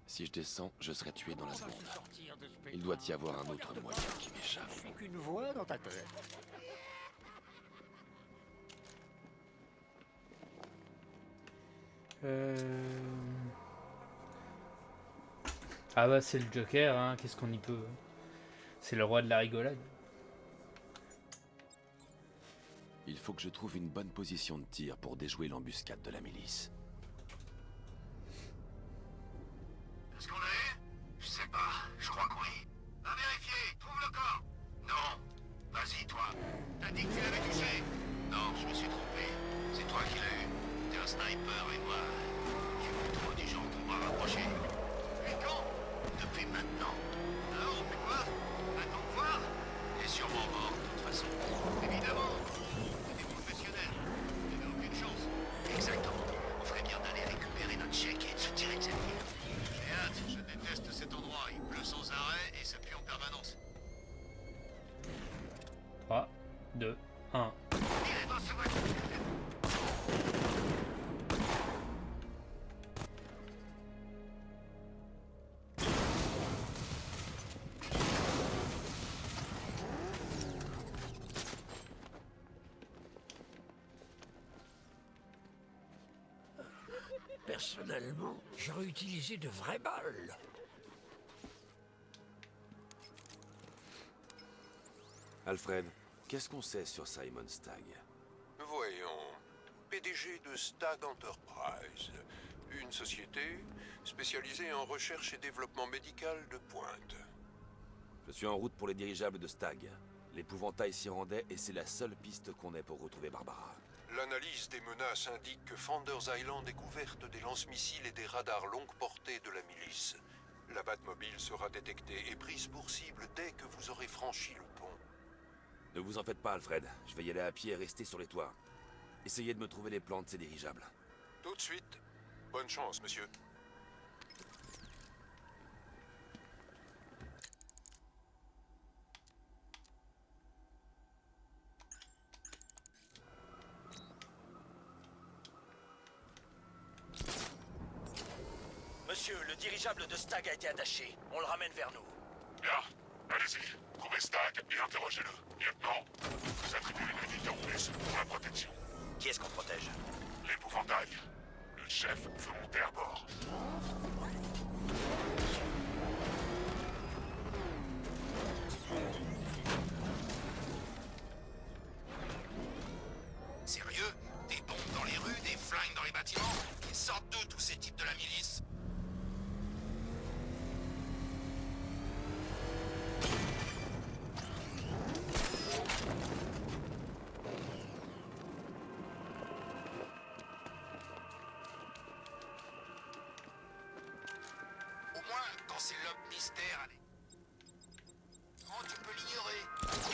Si je descends, je serai tué dans la seconde. Il doit y avoir un autre moyen qui m'échappe.
Je suis qu'une voix dans ta tête.
Ah bah c'est le Joker, hein. Qu'est-ce qu'on y peut? C'est le roi de la rigolade.
Il faut que je trouve une bonne position de tir pour déjouer l'embuscade de la milice.
Est-ce qu'on l'a eu? Je sais pas, je crois que oui. Va vérifier, trouve le corps. Non. Vas-y, toi. T'as dit que tu l'avais touché. Non, je me suis trompé. C'est toi qui l'as eu. T'es un sniper et moi, je suis plutôt du genre de bras rapprochés. Et quand? Depuis maintenant. Alors on fait quoi? Attends de voir? Il est sûrement mort, de toute façon. Évidemment. C'est des professionnels. Il n'y aucune chance. Exactement. On ferait bien d'aller récupérer notre chèque et de se tirer de cette ville. J'ai hâte, je déteste cet endroit. Il pleut sans arrêt et ça pue en permanence.
3, 2, 1.
Tirez dans ce voiture.
Personnellement, j'aurais utilisé de vraies balles.
Alfred, qu'est-ce qu'on sait sur Simon Stagg?
Voyons. PDG de Stagg Enterprise. Une société spécialisée en recherche et développement médical de pointe.
Je suis en route pour les dirigeables de Stagg. L'épouvantail s'y rendait et c'est la seule piste qu'on ait pour retrouver Barbara.
L'analyse des menaces indique que Founders Island est couverte des lance-missiles et des radars longue portée de la milice. La Batmobile sera détectée et prise pour cible dès que vous aurez franchi le pont.
Ne vous en faites pas, Alfred. Je vais y aller à pied et rester sur les toits. Essayez de me trouver les plans de ces dirigeables.
Tout de suite. Bonne chance, monsieur.
Monsieur, le dirigeable de Stagg a été attaché. On le ramène vers nous.
Bien, allez-y. Trouvez Stagg et interrogez-le. Lieutenant, vous attribuez une unité en plus pour la protection.
Qui est-ce qu'on protège?
L'épouvantail. Le chef veut monter à bord.
Sérieux? Des bombes dans les rues, des flingues dans les bâtiments? Ils sortent d'où tous ces types de la milice? Au moins, quand c'est l'homme mystère, allez. Oh, tu peux l'ignorer.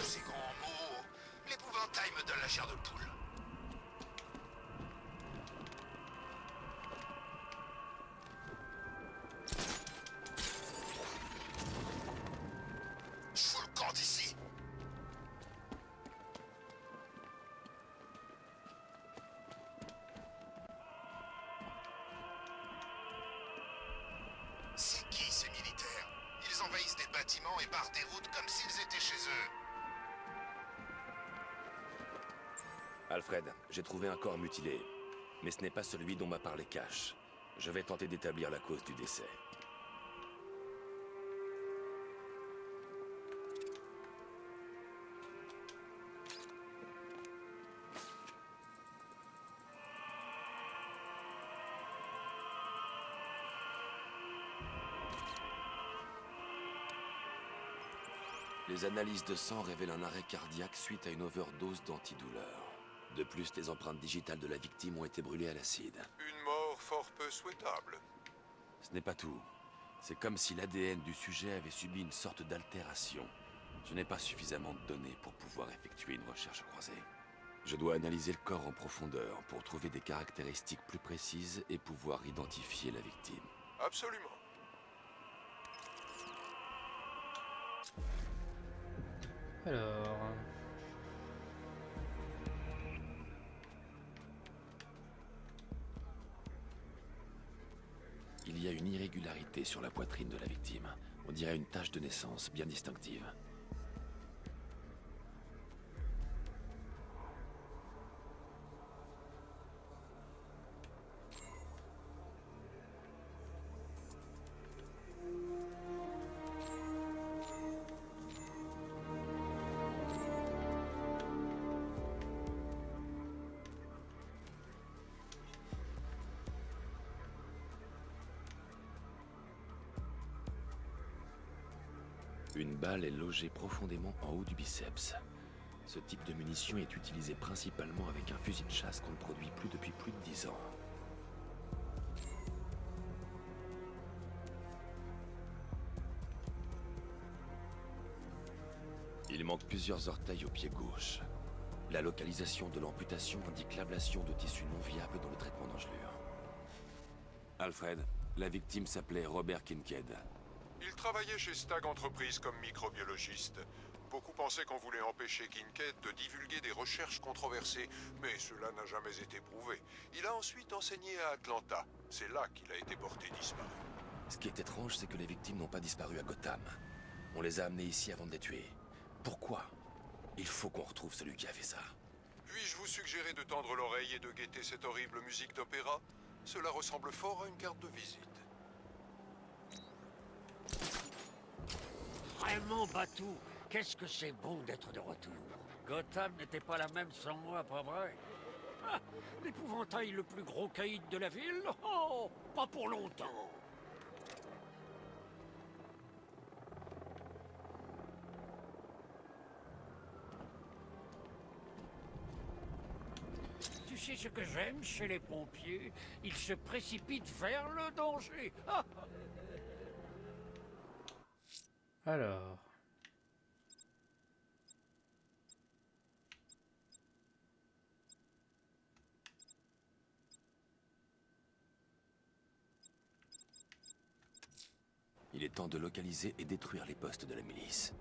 Ces grands mots. L'épouvantail me donne la chair de poule. Je fous le camp d'ici. C'est qui ces militaires? Ils envahissent des bâtiments et barrent des routes comme s'ils étaient chez eux.
Alfred, j'ai trouvé un corps mutilé. Mais ce n'est pas celui dont m'a parlé Cash. Je vais tenter d'établir la cause du décès. Les analyses de sang révèlent un arrêt cardiaque suite à une overdose d'antidouleur. De plus, les empreintes digitales de la victime ont été brûlées à l'acide.
Une mort fort peu souhaitable.
Ce n'est pas tout. C'est comme si l'ADN du sujet avait subi une sorte d'altération. Je n'ai pas suffisamment de données pour pouvoir effectuer une recherche croisée. Je dois analyser le corps en profondeur pour trouver des caractéristiques plus précises et pouvoir identifier la victime.
Absolument.
Alors...
Il y a une irrégularité sur la poitrine de la victime. On dirait une tache de naissance bien distinctive. Une balle est logée profondément en haut du biceps. Ce type de munition est utilisé principalement avec un fusil de chasse qu'on ne produit plus depuis plus de 10 ans. Il manque plusieurs orteils au pied gauche. La localisation de l'amputation indique l'ablation de tissus non viables dans le traitement d'engelure. Alfred, la victime s'appelait Robert Kincaid.
Il travaillait chez Stagg Enterprise comme microbiologiste. Beaucoup pensaient qu'on voulait empêcher Kincaid de divulguer des recherches controversées, mais cela n'a jamais été prouvé. Il a ensuite enseigné à Atlanta. C'est là qu'il a été porté disparu.
Ce qui est étrange, c'est que les victimes n'ont pas disparu à Gotham. On les a amenées ici avant de les tuer. Pourquoi? Il faut qu'on retrouve celui qui a fait ça.
Puis-je vous suggérer de tendre l'oreille et de guetter cette horrible musique d'opéra? Cela ressemble fort à une carte de visite.
Vraiment, Batou, qu'est-ce que c'est bon d'être de retour. Gotham n'était pas la même sans moi, pas vrai? Ah, l'épouvantail le plus gros caïd de la ville? Oh, pas pour longtemps. Tu sais ce que j'aime chez les pompiers? Ils se précipitent vers le danger. Ah.
Alors...
Il est temps de localiser et détruire les postes de la milice.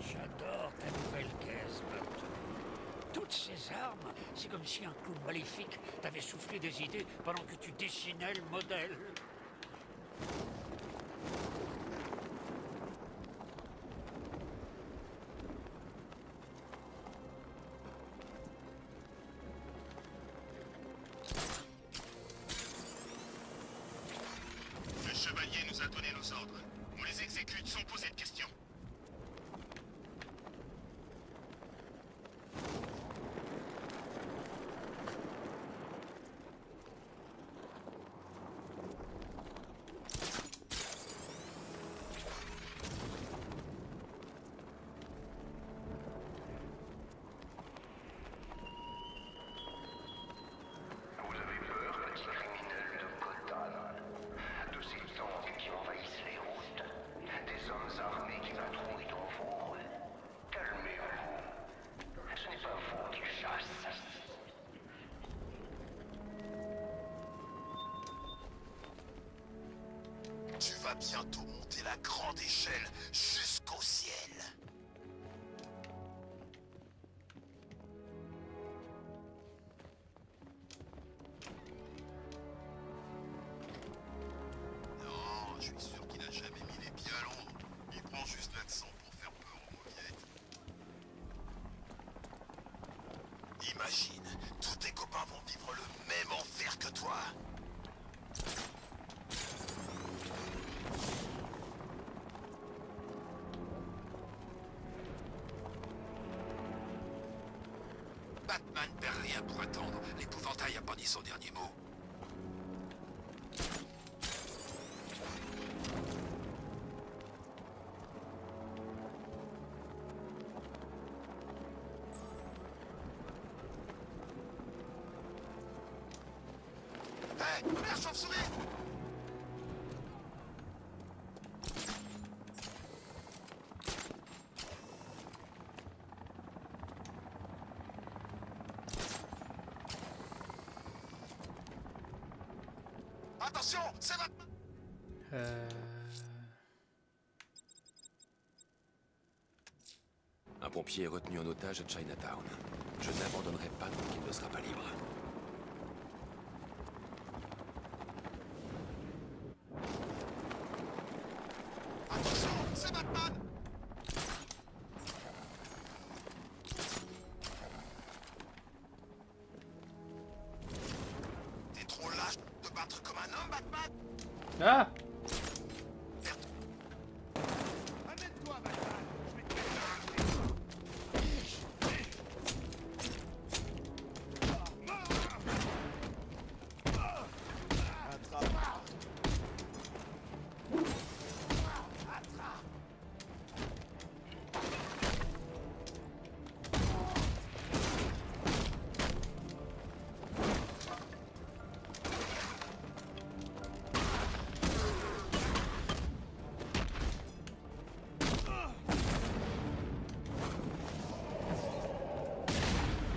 J'adore ta nouvelle caisse, Batou. Toutes ces armes, c'est comme si un clown maléfique t'avait soufflé des idées pendant que tu dessinais le modèle.
Le chevalier nous a donné nos ordres. On les exécute sans poser de questions.
Vous avez peur, petit criminel de Gotham, de ces gangs qui envahissent les routes, des hommes armés qui patrouillent dans vos rues. Calmez-vous. Ce n'est pas vous qu'ils chassent.
Tu vas bientôt monter la grande échelle jusqu'au ciel. Non, je suis sûr qu'il a jamais mis les pieds à Londres. Il prend juste l'accent pour faire peur aux mauviettes. Imagine, tous tes copains vont vivre le même enfer que toi. Batman perd rien pour attendre. L'épouvantail a pas dit son dernier mot. Hé, merde, chauve-souris! Attention, c'est Batman!
Un pompier est retenu en otage à Chinatown. Je n'abandonnerai pas tant qu'il ne sera pas libre.
Attention, c'est Batman! T'es trop lâche de battre comme un homme, Batman!
Ah!
Amène-toi, Batman! Je vais te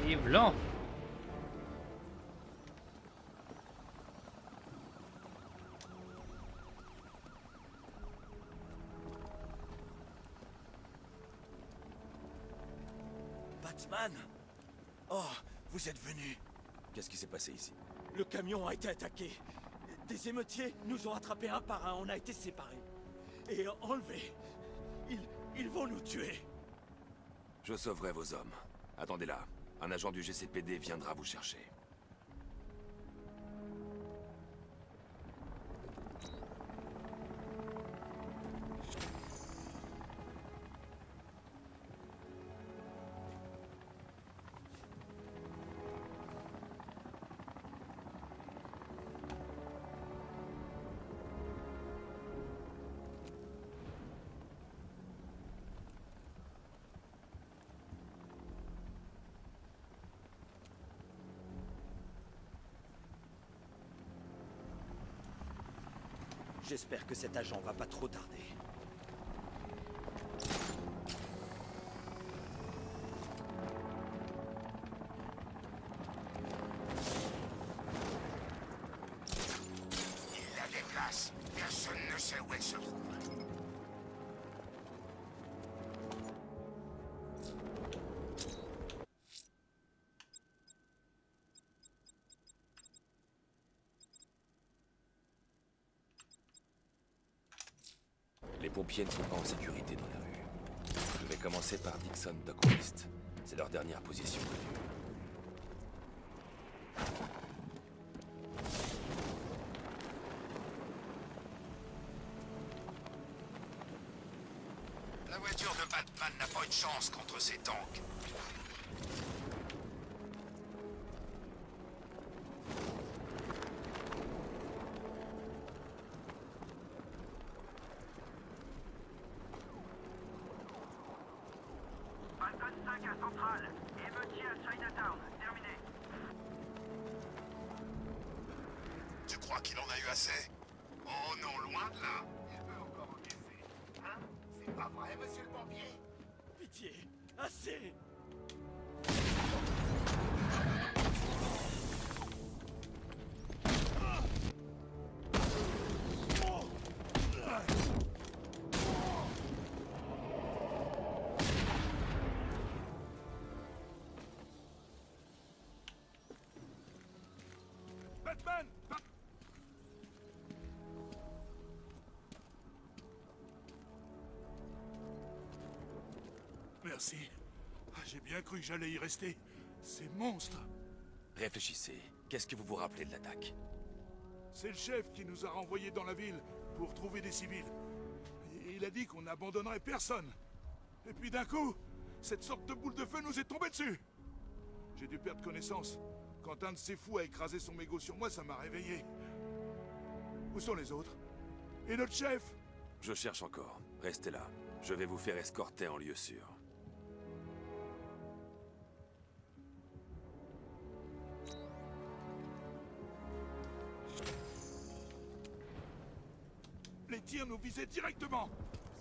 Yves Blanc.
Batman! Oh, vous êtes venu.
Qu'est-ce qui s'est passé ici?
Le camion a été attaqué. Des émeutiers nous ont attrapés un par un. On a été séparés. Et enlevés. Ils vont nous tuer.
Je sauverai vos hommes. Attendez là. Un agent du GCPD viendra vous chercher.
J'espère que cet agent va pas trop tarder.
Il la déplace. Personne ne sait où elle se trouve.
Les pompiers ne sont pas en sécurité dans la rue. Je vais commencer par Dixon Dockwest. C'est leur dernière position connue.
La voiture de Batman n'a pas une chance contre ces tanks.
Falcon 5 à Centrale. Émeutier à Chinatown. Terminé.
Tu crois qu'il en a eu assez? Oh non, loin de là. Il peut encore encaisser. Hein? C'est pas vrai, monsieur le pompier?
Pitié, assez!
Batman! Merci. J'ai bien cru que j'allais y rester. Ces monstres!
Réfléchissez. Qu'est-ce que vous vous rappelez de l'attaque?
C'est le chef qui nous a renvoyés dans la ville pour trouver des civils. Et il a dit qu'on n'abandonnerait personne. Et puis d'un coup, cette sorte de boule de feu nous est tombée dessus. J'ai dû perdre connaissance. Quand un de ces fous a écrasé son mégot sur moi, ça m'a réveillé. Où sont les autres? Et notre chef?
Je cherche encore. Restez là. Je vais vous faire escorter en lieu sûr.
Les tirs nous visaient directement.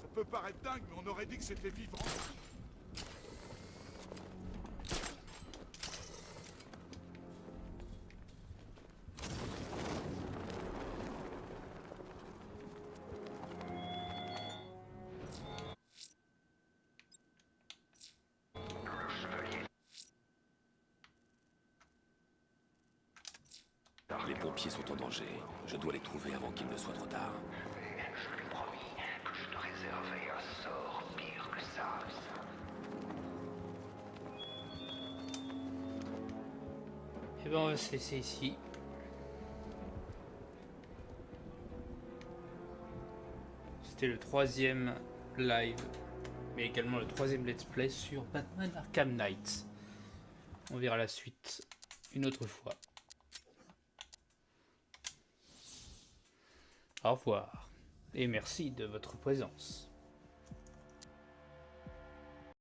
Ça peut paraître dingue, mais on aurait dit que c'était vivant.
Les pompiers sont en danger. Je dois les trouver avant qu'il ne soit trop tard.
Je lui promis que je te réservais un sort pire que ça.
Et ben on va se laisser ici. C'était le 3e live, mais également le 3e let's play sur Batman Arkham Knight. On verra la suite une autre fois. Au revoir et merci de votre présence.